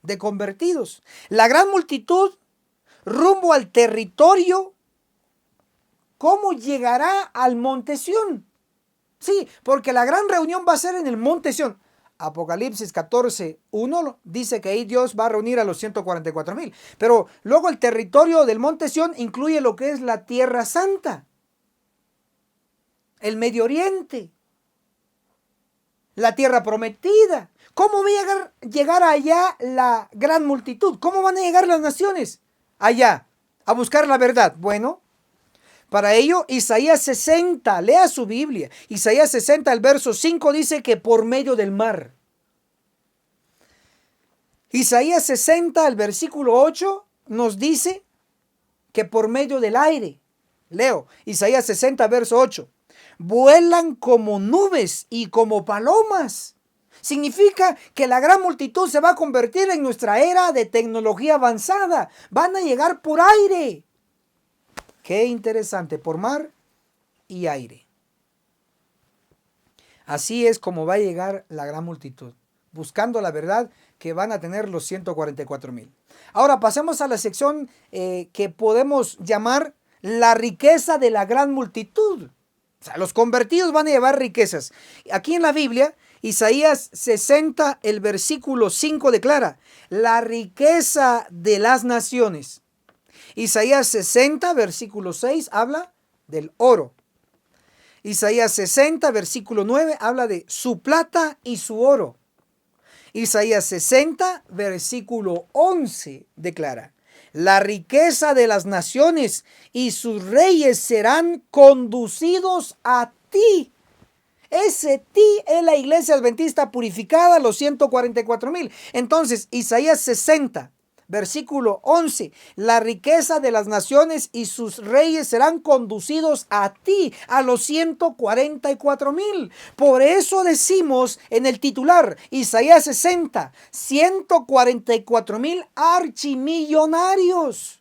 de convertidos. La gran multitud rumbo al territorio. ¿Cómo llegará al monte Sión? Sí, porque la gran reunión va a ser en el monte Sión. Apocalipsis 14:1 dice que ahí Dios va a reunir a los 144,000. Pero luego el territorio del monte Sión incluye lo que es la Tierra Santa, el Medio Oriente. la tierra prometida. ¿Cómo va a llegar allá la gran multitud? ¿Cómo van a llegar las naciones allá a buscar la verdad? Bueno, para ello Isaías 60, lea su Biblia. Isaías 60, el verso 5 dice que por medio del mar. Isaías 60, el versículo 8 nos dice que por medio del aire. Leo, Isaías 60, verso 8. Vuelan como nubes y como palomas. Significa que la gran multitud se va a convertir en nuestra era de tecnología avanzada. Van a llegar por aire. Qué interesante, por mar y aire. Así es como va a llegar la gran multitud, buscando la verdad que van a tener los 144,000. Ahora pasemos a la sección que podemos llamar la riqueza de la gran multitud. O sea, los convertidos van a llevar riquezas. Aquí en la Biblia, Isaías 60, el versículo 5 declara, la riqueza de las naciones. Isaías 60, versículo 6, habla del oro. Isaías 60, versículo 9, habla de su plata y su oro. Isaías 60, versículo 11, declara, la riqueza de las naciones y sus reyes serán conducidos a ti. Ese ti es la iglesia adventista purificada, los 144,000. Entonces, Isaías 60, versículo 11, la riqueza de las naciones y sus reyes serán conducidos a ti, a los 144,000. Por eso decimos en el titular, Isaías 60, 144,000 archimillonarios.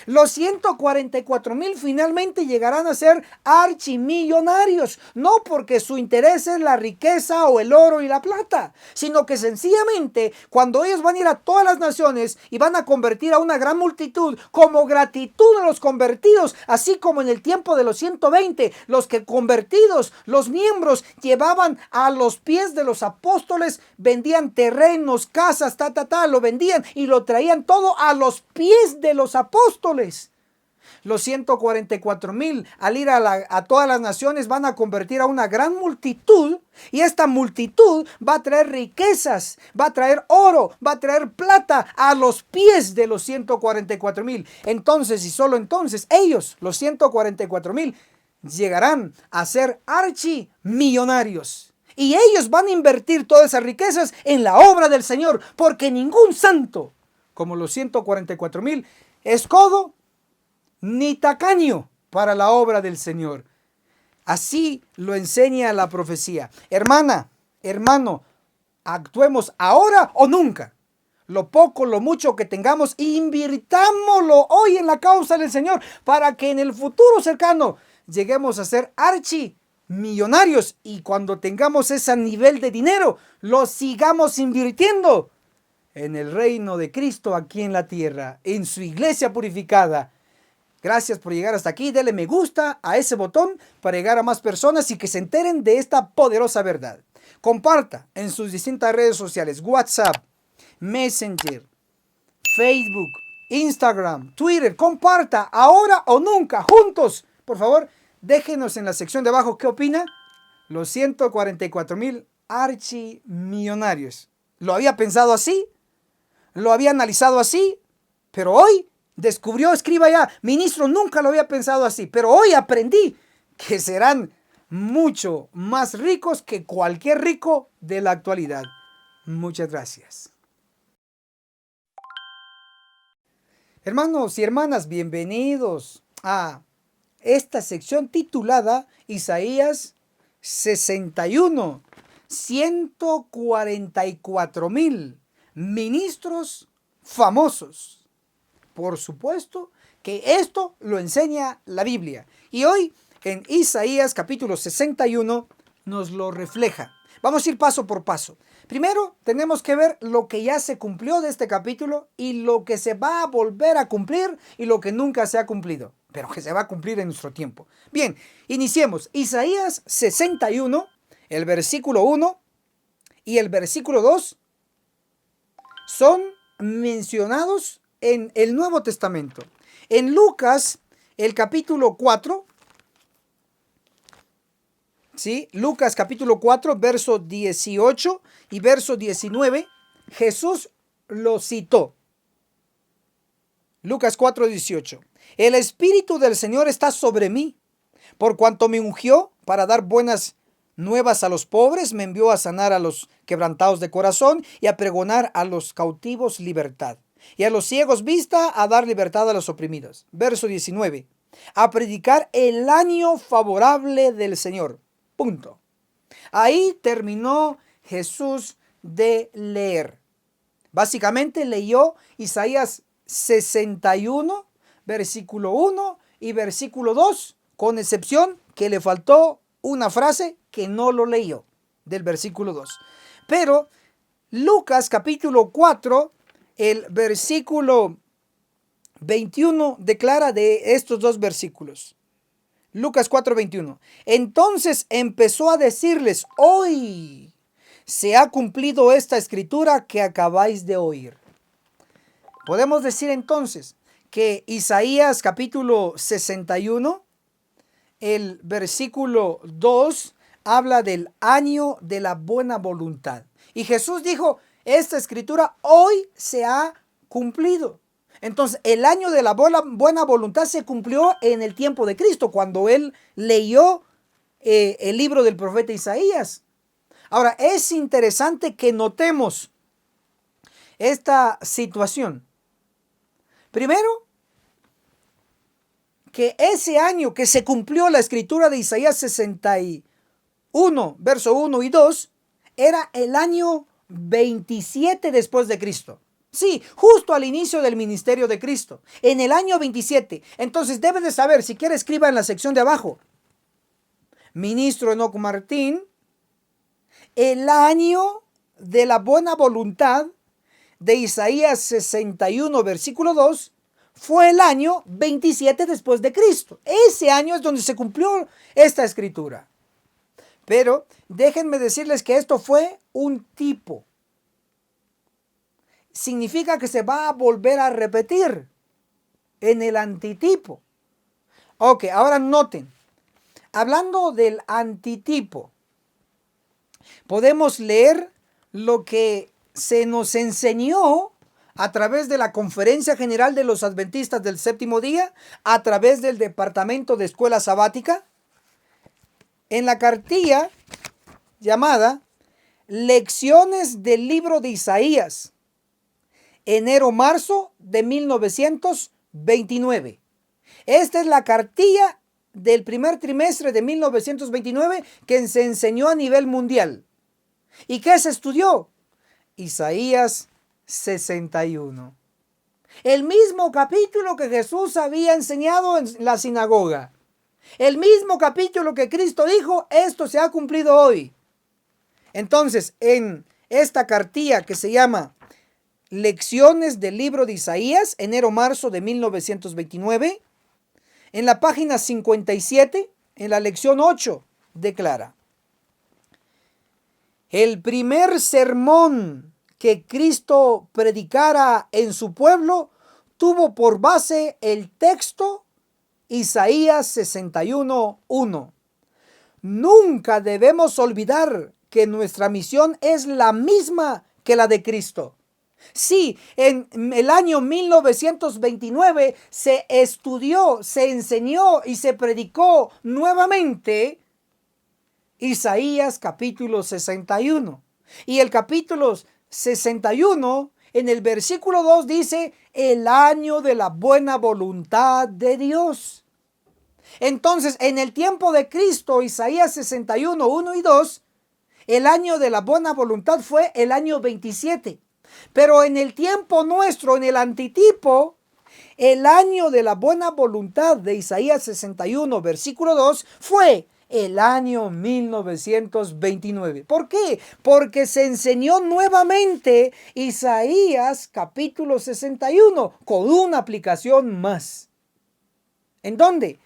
Los 144,000 finalmente llegarán a ser archimillonarios, no porque su interés es la riqueza o el oro y la plata, sino que sencillamente cuando ellos van a ir a todas las naciones y van a convertir a una gran multitud como gratitud a los convertidos, así como en el tiempo de los 120, los que convertidos, los miembros, llevaban a los pies de los apóstoles, vendían terrenos, casas, lo vendían y lo traían todo a los pies de los apóstoles. Los 144,000 al ir a todas las naciones van a convertir a una gran multitud, y esta multitud va a traer riquezas, va a traer oro, va a traer plata a los pies de los 144,000. Entonces y solo entonces ellos, los 144,000, llegarán a ser archimillonarios. Y ellos van a invertir todas esas riquezas en la obra del Señor, porque ningún santo como los 144,000 es codo ni tacaño para la obra del Señor. Así lo enseña la profecía. Hermana, hermano, actuemos ahora o nunca. Lo poco, lo mucho que tengamos, invirtámoslo hoy en la causa del Señor para que en el futuro cercano lleguemos a ser archimillonarios, y cuando tengamos ese nivel de dinero, lo sigamos invirtiendo en el reino de Cristo aquí en la tierra, en su iglesia purificada. Gracias por llegar hasta aquí. Dele me gusta a ese botón para llegar a más personas y que se enteren de esta poderosa verdad. Comparta en sus distintas redes sociales: WhatsApp, Messenger, Facebook, Instagram, Twitter. Comparta ahora o nunca, juntos. Por favor, déjenos en la sección de abajo qué opina. Los 144,000 archimillonarios. ¿Lo había pensado así? ¿Lo había analizado así? Pero hoy descubrió, escriba ya, ministro, nunca lo había pensado así, pero hoy aprendí que serán mucho más ricos que cualquier rico de la actualidad. Muchas gracias. Hermanos y hermanas, bienvenidos a esta sección titulada Isaías 61, 144,000 ministros famosos. Por supuesto que esto lo enseña la Biblia. Y hoy en Isaías capítulo 61 nos lo refleja. Vamos a ir paso por paso. Primero tenemos que ver lo que ya se cumplió de este capítulo y lo que se va a volver a cumplir y lo que nunca se ha cumplido, pero que se va a cumplir en nuestro tiempo. Bien, iniciemos. Isaías 61, el versículo 1 y el versículo 2 son mencionados en el Nuevo Testamento. En Lucas, el capítulo 4, ¿sí? Lucas capítulo 4, verso 18 y verso 19, Jesús lo citó. Lucas 4, 18. El Espíritu del Señor está sobre mí, por cuanto me ungió para dar buenas nuevas a los pobres, me envió a sanar a los quebrantados de corazón y a pregonar a los cautivos libertad, y a los ciegos vista, a dar libertad a los oprimidos. Verso 19. A predicar el año favorable del Señor. Punto. Ahí terminó Jesús de leer. Básicamente leyó Isaías 61, versículo 1 y versículo 2, con excepción que le faltó una frase que no lo leyó del versículo 2. Pero Lucas capítulo 4, el versículo 21 declara de estos dos versículos. Lucas 4:21. Entonces empezó a decirles: hoy se ha cumplido esta escritura que acabáis de oír. Podemos decir entonces que Isaías capítulo 61, el versículo 2, habla del año de la buena voluntad. Y Jesús dijo: esta escritura hoy se ha cumplido. Entonces, el año de la buena voluntad se cumplió en el tiempo de Cristo, cuando él leyó el libro del profeta Isaías. Ahora, es interesante que notemos esta situación. Primero, que ese año que se cumplió la escritura de Isaías 61, verso 1 y 2, era el año 27 después de Cristo. Sí, justo al inicio del ministerio de Cristo, en el año 27. Entonces debe de saber, si quiere escriba en la sección de abajo: ministro Enoc Martín, el año de la buena voluntad de Isaías 61, versículo 2, fue el año 27 después de Cristo. Ese año es donde se cumplió esta escritura. Pero déjenme decirles que esto fue un tipo. Significa que se va a volver a repetir en el antitipo. Ok, ahora noten. Hablando del antitipo, podemos leer lo que se nos enseñó a través de la Conferencia General de los Adventistas del Séptimo Día, a través del Departamento de Escuela Sabática, en la cartilla llamada Lecciones del Libro de Isaías, enero-marzo de 1929. Esta es la cartilla del primer trimestre de 1929 que se enseñó a nivel mundial. ¿Y qué se estudió? Isaías 61. El mismo capítulo que Jesús había enseñado en la sinagoga. El mismo capítulo que Cristo dijo: esto se ha cumplido hoy. Entonces, en esta cartilla que se llama Lecciones del Libro de Isaías, enero-marzo de 1929, en la página 57, en la lección 8, declara: el primer sermón que Cristo predicara en su pueblo tuvo por base el texto Isaías 61:1. Nunca debemos olvidar que nuestra misión es la misma que la de Cristo. Sí, en el año 1929 se estudió, se enseñó y se predicó nuevamente Isaías capítulo 61. Y el capítulo 61, en el versículo 2 dice: el año de la buena voluntad de Dios. Entonces, en el tiempo de Cristo, Isaías 61, 1 y 2, el año de la buena voluntad fue el año 27. Pero en el tiempo nuestro, en el antitipo, el año de la buena voluntad de Isaías 61, versículo 2, fue el año 1929. ¿Por qué? Porque se enseñó nuevamente Isaías capítulo 61 con una aplicación más. ¿En dónde?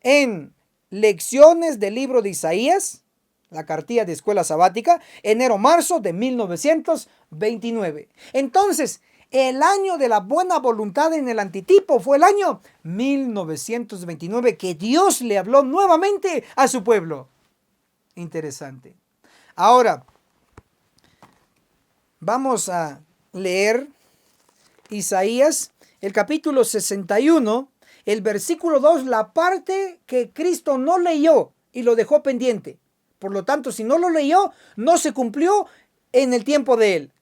En Lecciones del Libro de Isaías, la cartilla de Escuela Sabática, enero-marzo de 1929. Entonces, el año de la buena voluntad en el antitipo fue el año 1929, que Dios le habló nuevamente a su pueblo. Interesante. Ahora, vamos a leer Isaías, el capítulo 61, el versículo 2, la parte que Cristo no leyó y lo dejó pendiente. Por lo tanto, si no lo leyó, no se cumplió en el tiempo de él.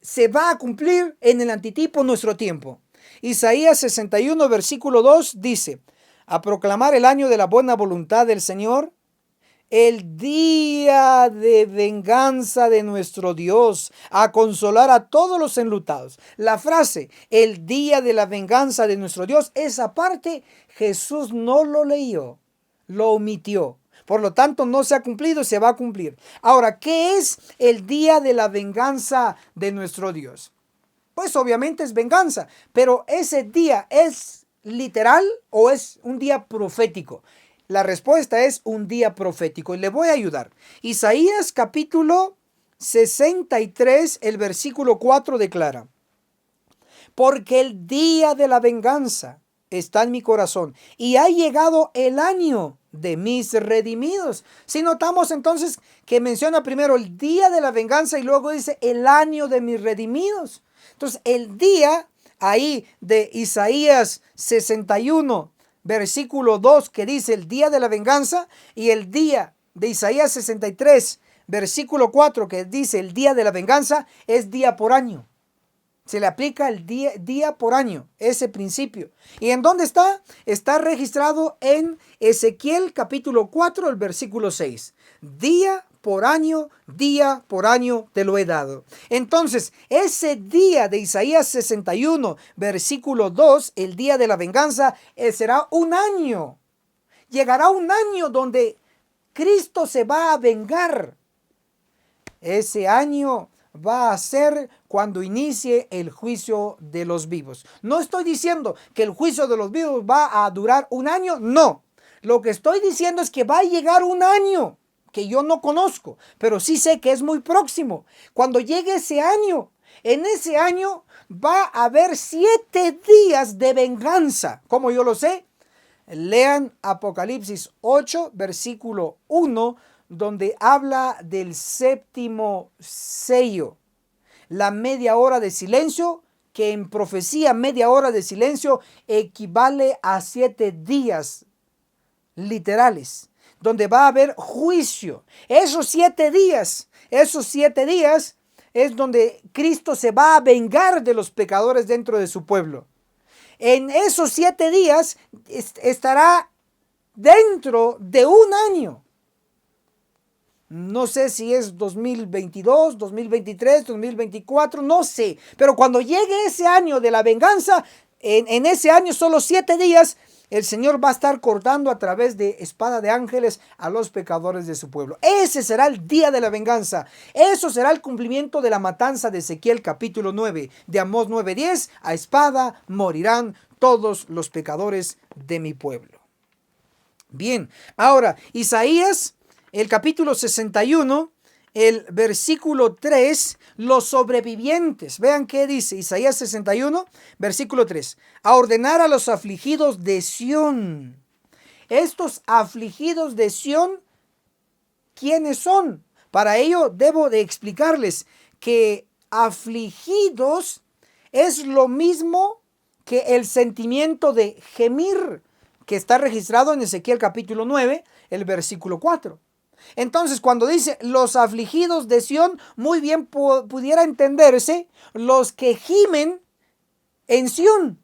Se va a cumplir en el antitipo nuestro tiempo. Isaías 61, versículo 2 dice: a proclamar el año de la buena voluntad del Señor, el día de venganza de nuestro Dios, a consolar a todos los enlutados. La frase, el día de la venganza de nuestro Dios, esa parte Jesús no lo leyó, lo omitió. Por lo tanto, no se ha cumplido, se va a cumplir. Ahora, ¿qué es el día de la venganza de nuestro Dios? Pues obviamente es venganza, pero ese día ¿es literal o es un día profético? La respuesta es un día profético y le voy a ayudar. Isaías capítulo 63, el versículo 4 declara: porque el día de la venganza está en mi corazón y ha llegado el año de mis redimidos. Si notamos entonces que menciona primero el día de la venganza y luego dice el año de mis redimidos. Entonces el día ahí de Isaías 61, versículo 2, que dice el día de la venganza, y el día de Isaías 63, versículo 4, que dice el día de la venganza, es día por año. Se le aplica el día por año, ese principio. ¿Y en dónde está? Está registrado en Ezequiel capítulo 4, el versículo 6. Día por año te lo he dado. Entonces, ese día de Isaías 61, versículo 2, el día de la venganza, será un año. Llegará un año donde Cristo se va a vengar. Ese año va a ser cuando inicie el juicio de los vivos. No estoy diciendo que el juicio de los vivos va a durar un año, no. Lo que estoy diciendo es que va a llegar un año que yo no conozco, pero sí sé que es muy próximo. Cuando llegue ese año, en ese año va a haber 7 días de venganza. ¿Cómo yo lo sé? Lean Apocalipsis 8, versículo 1, donde habla del séptimo sello. La media hora de silencio, que en profecía media hora de silencio equivale a 7 días literales, donde va a haber juicio. Esos 7 días es donde Cristo se va a vengar de los pecadores dentro de su pueblo. En esos 7 días estará dentro de un año. No sé si es 2022, 2023, 2024, no sé. Pero cuando llegue ese año de la venganza, en ese año, solo 7 días, el Señor va a estar cortando a través de espada de ángeles a los pecadores de su pueblo. Ese será el día de la venganza. Eso será el cumplimiento de la matanza de Ezequiel capítulo 9, de Amós 9:10. A espada morirán todos los pecadores de mi pueblo. Bien, ahora Isaías, el capítulo 61, el versículo 3, los sobrevivientes. Vean qué dice Isaías 61, versículo 3. A ordenar a los afligidos de Sión. Estos afligidos de Sión, ¿quiénes son? Para ello debo de explicarles que afligidos es lo mismo que el sentimiento de gemir, que está registrado en Ezequiel capítulo 9, el versículo 4. Entonces, cuando dice los afligidos de Sión, muy bien pudiera entenderse los que gimen en Sión.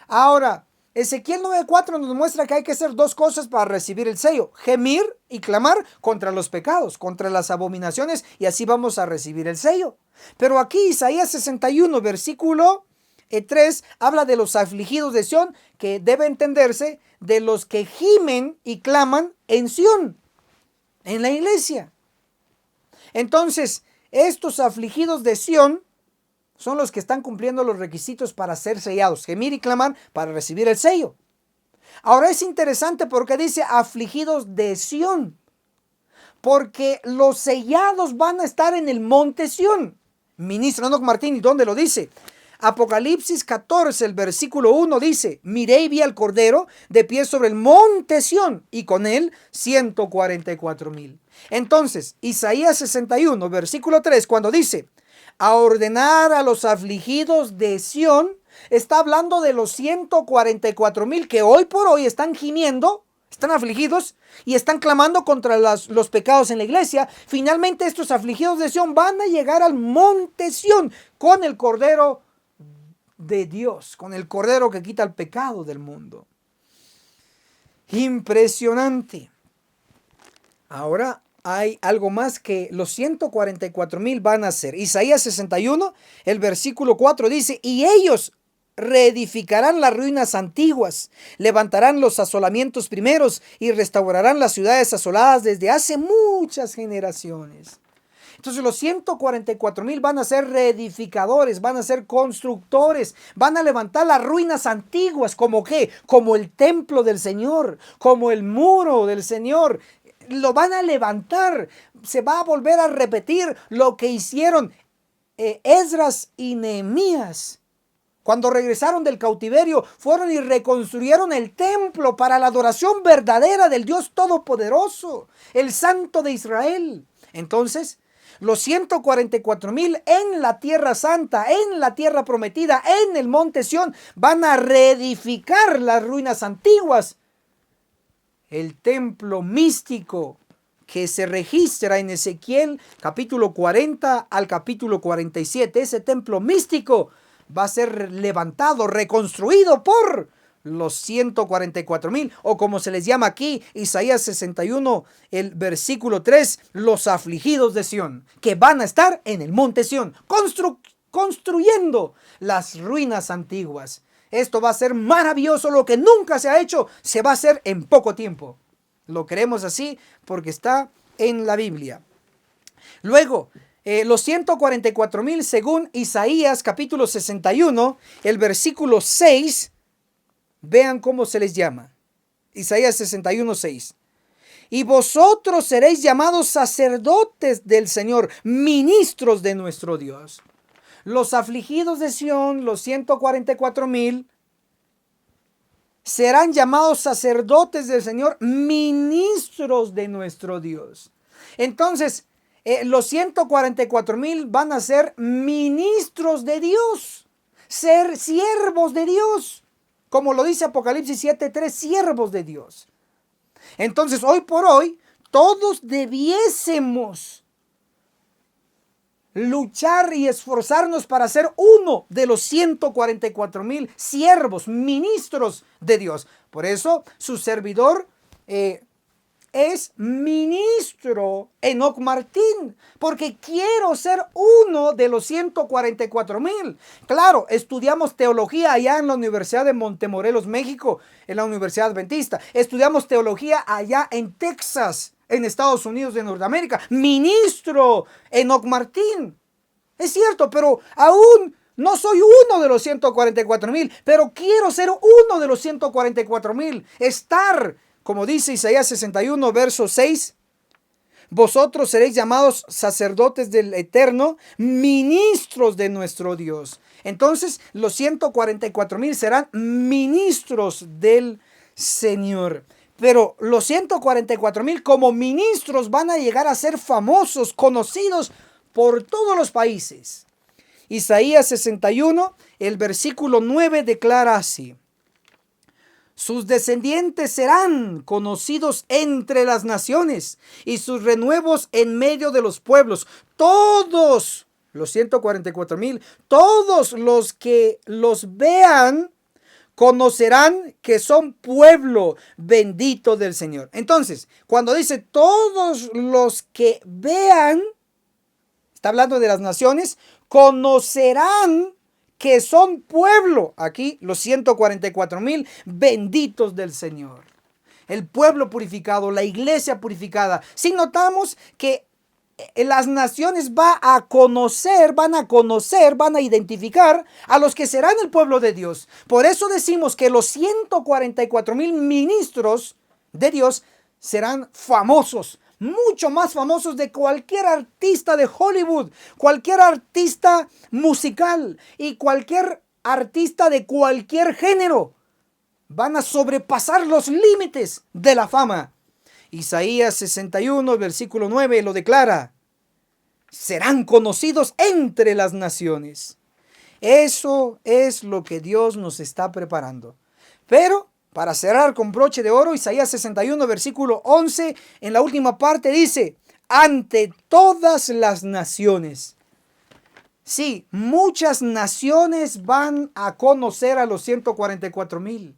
Ahora, Ezequiel 9:4 nos muestra que hay que hacer 2 cosas para recibir el sello: gemir y clamar contra los pecados, contra las abominaciones, y así vamos a recibir el sello. Pero aquí Isaías 61, versículo 3, habla de los afligidos de Sión, que debe entenderse de los que gimen y claman en Sión, en la iglesia. Entonces, estos afligidos de Sión son los que están cumpliendo los requisitos para ser sellados: gemir y clamar para recibir el sello. Ahora es interesante porque dice afligidos de Sión, porque los sellados van a estar en el monte Sión. Ministro Enoch Martínez, ¿dónde lo dice? Apocalipsis 14, el versículo 1 dice: miré y vi al Cordero de pie sobre el monte Sión, y con él 144,000. Entonces, Isaías 61, versículo 3, cuando dice: a ordenar a los afligidos de Sión, está hablando de los 144,000 que hoy por hoy están gimiendo, están afligidos y están clamando contra los pecados en la iglesia. Finalmente estos afligidos de Sión van a llegar al monte Sión con el Cordero de Dios, con el Cordero que quita el pecado del mundo. Impresionante. Ahora hay algo más que los 144,000 van a hacer. Isaías 61, el versículo 4 dice: y ellos reedificarán las ruinas antiguas, levantarán los asolamientos primeros y restaurarán las ciudades asoladas desde hace muchas generaciones. Entonces los 144,000 van a ser reedificadores, van a ser constructores, van a levantar las ruinas antiguas. ¿Como qué? Como el templo del Señor, como el muro del Señor. Lo van a levantar. Se va a volver a repetir lo que hicieron Esdras y Nehemías. Cuando regresaron del cautiverio, fueron y reconstruyeron el templo para la adoración verdadera del Dios Todopoderoso, el Santo de Israel. Entonces, los 144,000 en la tierra santa, en la tierra prometida, en el monte Sión, van a reedificar las ruinas antiguas. El templo místico que se registra en Ezequiel capítulo 40 al capítulo 47, ese templo místico va a ser levantado, reconstruido por los 144,000, o como se les llama aquí, Isaías 61, el versículo 3, los afligidos de Sión, que van a estar en el monte Sión, construyendo las ruinas antiguas. Esto va a ser maravilloso, lo que nunca se ha hecho, se va a hacer en poco tiempo. Lo creemos así porque está en la Biblia. Luego, los 144,000 según Isaías capítulo 61, el versículo 6, vean cómo se les llama. Isaías 61, 6. Y vosotros seréis llamados sacerdotes del Señor, ministros de nuestro Dios. Los afligidos de Sión, los 144,000, serán llamados sacerdotes del Señor, ministros de nuestro Dios. Entonces, los 144,000 van a ser ministros de Dios, ser siervos de Dios, como lo dice Apocalipsis 7:3, siervos de Dios. Entonces, hoy por hoy, todos debiésemos luchar y esforzarnos para ser uno de los 144,000 siervos, ministros de Dios. Por eso, su servidor es ministro Enoc Martín, porque quiero ser uno de los 144,000. Claro, estudiamos teología allá en la Universidad de Montemorelos, México, en la Universidad Adventista. Estudiamos teología allá en Texas, en Estados Unidos de Norteamérica. Ministro Enoc Martín. Es cierto, pero aún no soy uno de los 144,000, pero quiero ser uno de los 144,000. Estar, como dice Isaías 61, verso 6, vosotros seréis llamados sacerdotes del Eterno, ministros de nuestro Dios. Entonces, los 144,000 serán ministros del Señor. Pero los 144,000 como ministros van a llegar a ser famosos, conocidos por todos los países. Isaías 61, el versículo 9 declara así: sus descendientes serán conocidos entre las naciones y sus renuevos en medio de los pueblos. Todos los 144,000, todos los que los vean, conocerán que son pueblo bendito del Señor. Entonces, cuando dice todos los que vean, está hablando de las naciones, conocerán que son pueblo, aquí los 144,000 benditos del Señor. El pueblo purificado, la iglesia purificada. Si notamos que las naciones van a identificar a los que serán el pueblo de Dios. Por eso decimos que los 144,000 ministros de Dios serán famosos, mucho más famosos de cualquier artista de Hollywood, cualquier artista musical y cualquier artista de cualquier género. Van a sobrepasar los límites de la fama. Isaías 61, versículo 9 lo declara. Serán conocidos entre las naciones. Eso es lo que Dios nos está preparando. Pero, para cerrar con broche de oro, Isaías 61, versículo 11, en la última parte dice, ante todas las naciones. Sí, muchas naciones van a conocer a los 144,000.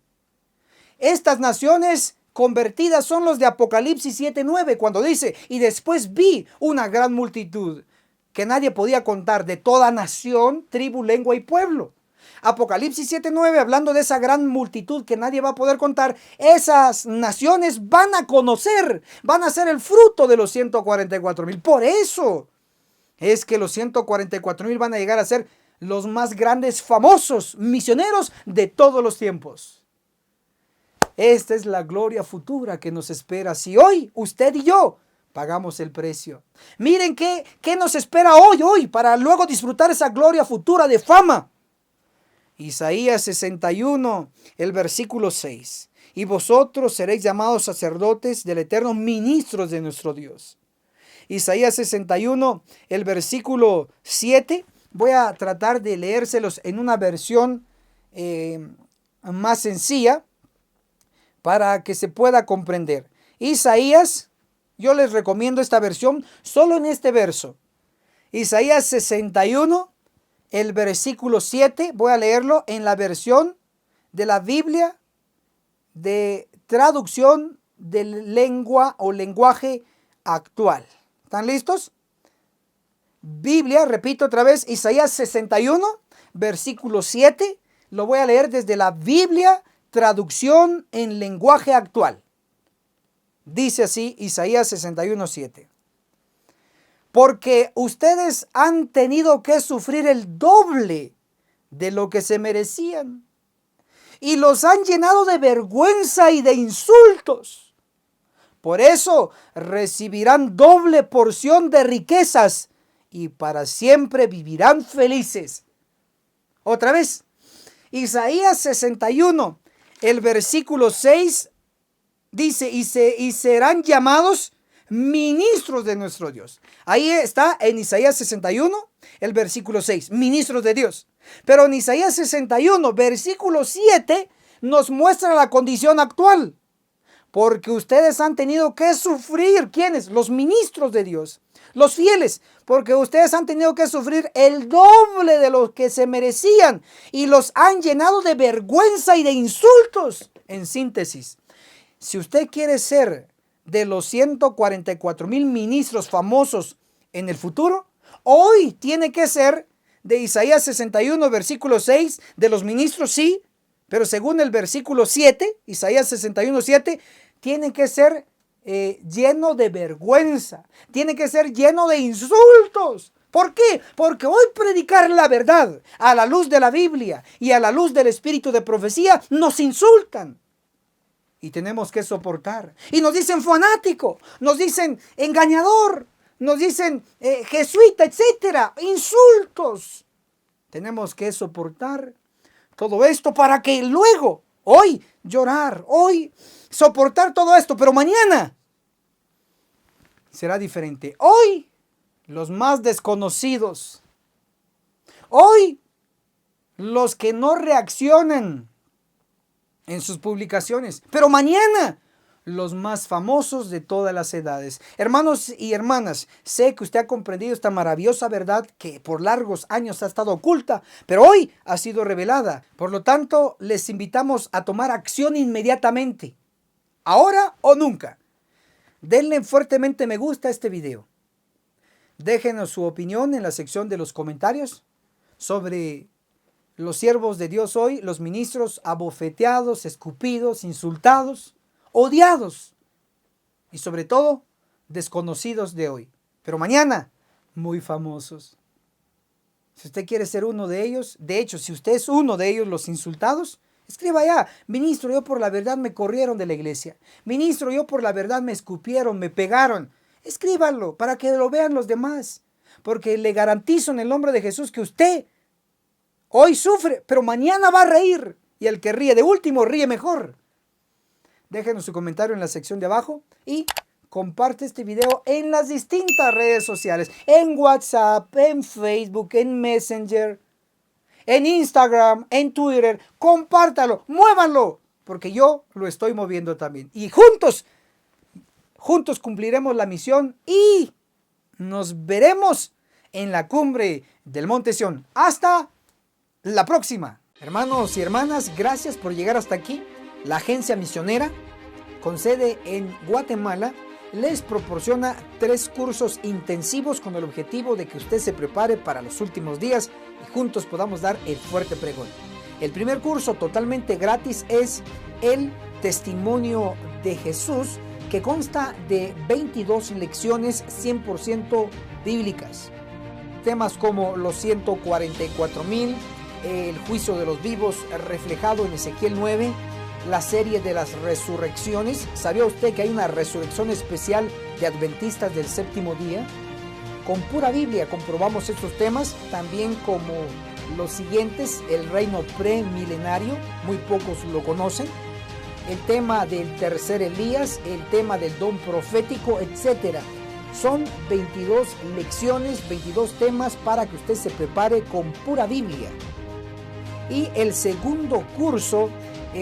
Estas naciones convertidas son los de Apocalipsis 7:9, cuando dice, y después vi una gran multitud que nadie podía contar, de toda nación, tribu, lengua y pueblo. Apocalipsis 7:9, hablando de esa gran multitud que nadie va a poder contar, esas naciones van a conocer, van a ser el fruto de los 144,000. Por eso es que los 144,000 van a llegar a ser los más grandes, famosos misioneros de todos los tiempos. Esta es la gloria futura que nos espera si hoy usted y yo pagamos el precio. Miren qué nos espera hoy, para luego disfrutar esa gloria futura de fama. Isaías 61, el versículo 6. Y vosotros seréis llamados sacerdotes del Eterno, ministros de nuestro Dios. Isaías 61, el versículo 7. Voy a tratar de leérselos en una versión más sencilla para que se pueda comprender. Isaías, yo les recomiendo esta versión solo en este verso. Isaías 61, el versículo 7, voy a leerlo en la versión de la Biblia de traducción de lengua o lenguaje actual. ¿Están listos? Biblia, repito otra vez, Isaías 61, versículo 7, lo voy a leer desde la Biblia, traducción en lenguaje actual. Dice así Isaías 61, 7. Porque ustedes han tenido que sufrir el doble de lo que se merecían, y los han llenado de vergüenza y de insultos. Por eso recibirán doble porción de riquezas y para siempre vivirán felices. Otra vez, Isaías 61, el versículo 6 dice, y serán llamados ministros de nuestro Dios. Ahí está en Isaías 61, el versículo 6, ministros de Dios. Pero en Isaías 61, versículo 7, nos muestra la condición actual. Porque ustedes han tenido que sufrir, ¿quiénes? Los ministros de Dios, los fieles. Porque ustedes han tenido que sufrir el doble de lo que se merecían y los han llenado de vergüenza y de insultos. En síntesis, si usted quiere ser de los 144,000 ministros famosos en el futuro, hoy tiene que ser de Isaías 61, versículo 6, de los ministros, sí, pero según el versículo 7, Isaías 61, 7, tiene que ser lleno de vergüenza, tiene que ser lleno de insultos. ¿Por qué? Porque hoy predicar la verdad a la luz de la Biblia y a la luz del espíritu de profecía nos insultan. Y tenemos que soportar. Y nos dicen fanático, nos dicen engañador, nos dicen jesuita, etcétera. Insultos. Tenemos que soportar todo esto para que luego, hoy, llorar, hoy, soportar todo esto. Pero mañana será diferente. Hoy, los más desconocidos. Hoy, los que no reaccionan en sus publicaciones. Pero mañana, los más famosos de todas las edades. Hermanos y hermanas, sé que usted ha comprendido esta maravillosa verdad que por largos años ha estado oculta, pero hoy ha sido revelada. Por lo tanto, les invitamos a tomar acción inmediatamente. Ahora o nunca. Denle fuertemente me gusta a este video. Déjenos su opinión en la sección de los comentarios sobre los siervos de Dios hoy, los ministros abofeteados, escupidos, insultados, odiados y sobre todo desconocidos de hoy. Pero mañana, muy famosos. Si usted quiere ser uno de ellos, de hecho, si usted es uno de ellos, los insultados, escriba ya: ministro, yo por la verdad me corrieron de la iglesia. Ministro, yo por la verdad me escupieron, me pegaron. escríbalo para que lo vean los demás. Porque le garantizo en el nombre de Jesús que usted hoy sufre, pero mañana va a reír. Y el que ríe de último ríe mejor. Déjenos su comentario en la sección de abajo y comparte este video en las distintas redes sociales. En WhatsApp, en Facebook, en Messenger, en Instagram, en Twitter. Compártalo, muévanlo, porque yo lo estoy moviendo también. Y juntos cumpliremos la misión y nos veremos en la cumbre del Monte Sión. Hasta la próxima. Hermanos y hermanas, gracias por llegar hasta aquí. La agencia misionera, con sede en Guatemala, les proporciona 3 cursos intensivos con el objetivo de que usted se prepare para los últimos días y juntos podamos dar el fuerte pregón. El primer curso totalmente gratis es el Testimonio de Jesús, que consta de 22 lecciones 100% bíblicas. Temas como los 144,000, el juicio de los vivos reflejado en Ezequiel 9, la serie de las resurrecciones. ¿Sabía usted que hay una resurrección especial de adventistas del séptimo día? Con pura Biblia comprobamos estos temas, también como los siguientes: el reino premilenario, muy pocos lo conocen, el tema del tercer Elías, el tema del don profético, etc. Son 22 lecciones, 22 temas para que usted se prepare con pura Biblia. Y el segundo curso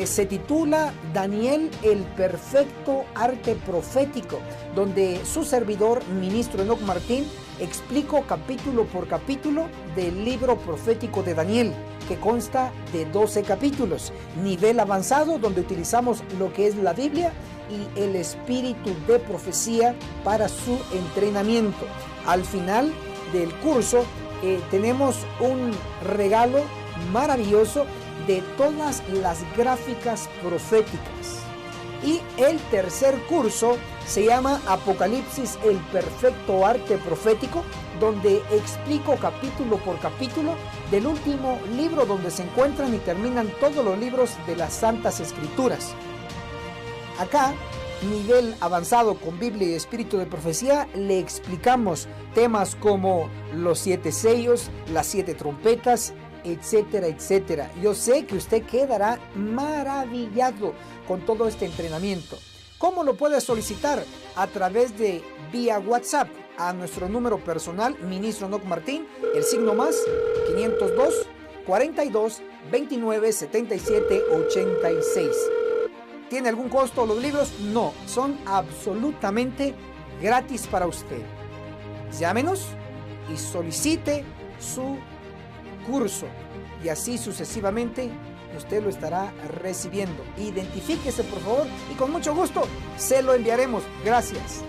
se titula Daniel, el perfecto arte profético, donde su servidor, ministro Enoc Martín, explico capítulo por capítulo del libro profético de Daniel, que consta de 12 capítulos. Nivel avanzado, donde utilizamos lo que es la Biblia y el espíritu de profecía para su entrenamiento. Al final del curso tenemos un regalo maravilloso de todas las gráficas proféticas. Y el tercer curso se llama Apocalipsis, el perfecto arte profético, donde explico capítulo por capítulo del último libro donde se encuentran y terminan todos los libros de las Santas Escrituras. Acá, nivel avanzado con Biblia y espíritu de profecía, le explicamos temas como los 7 sellos, las 7 trompetas, etcétera, etcétera. Yo sé que usted quedará maravillado con todo este entrenamiento. ¿Cómo lo puede solicitar? A través de vía WhatsApp a nuestro número personal, ministro Enoc Martín, el signo más 502 42 29 77 86. ¿Tiene algún costo los libros? No, son absolutamente gratis para usted. Llámenos y solicite su curso y así sucesivamente usted lo estará recibiendo. Identifíquese por favor y con mucho gusto se lo enviaremos. Gracias.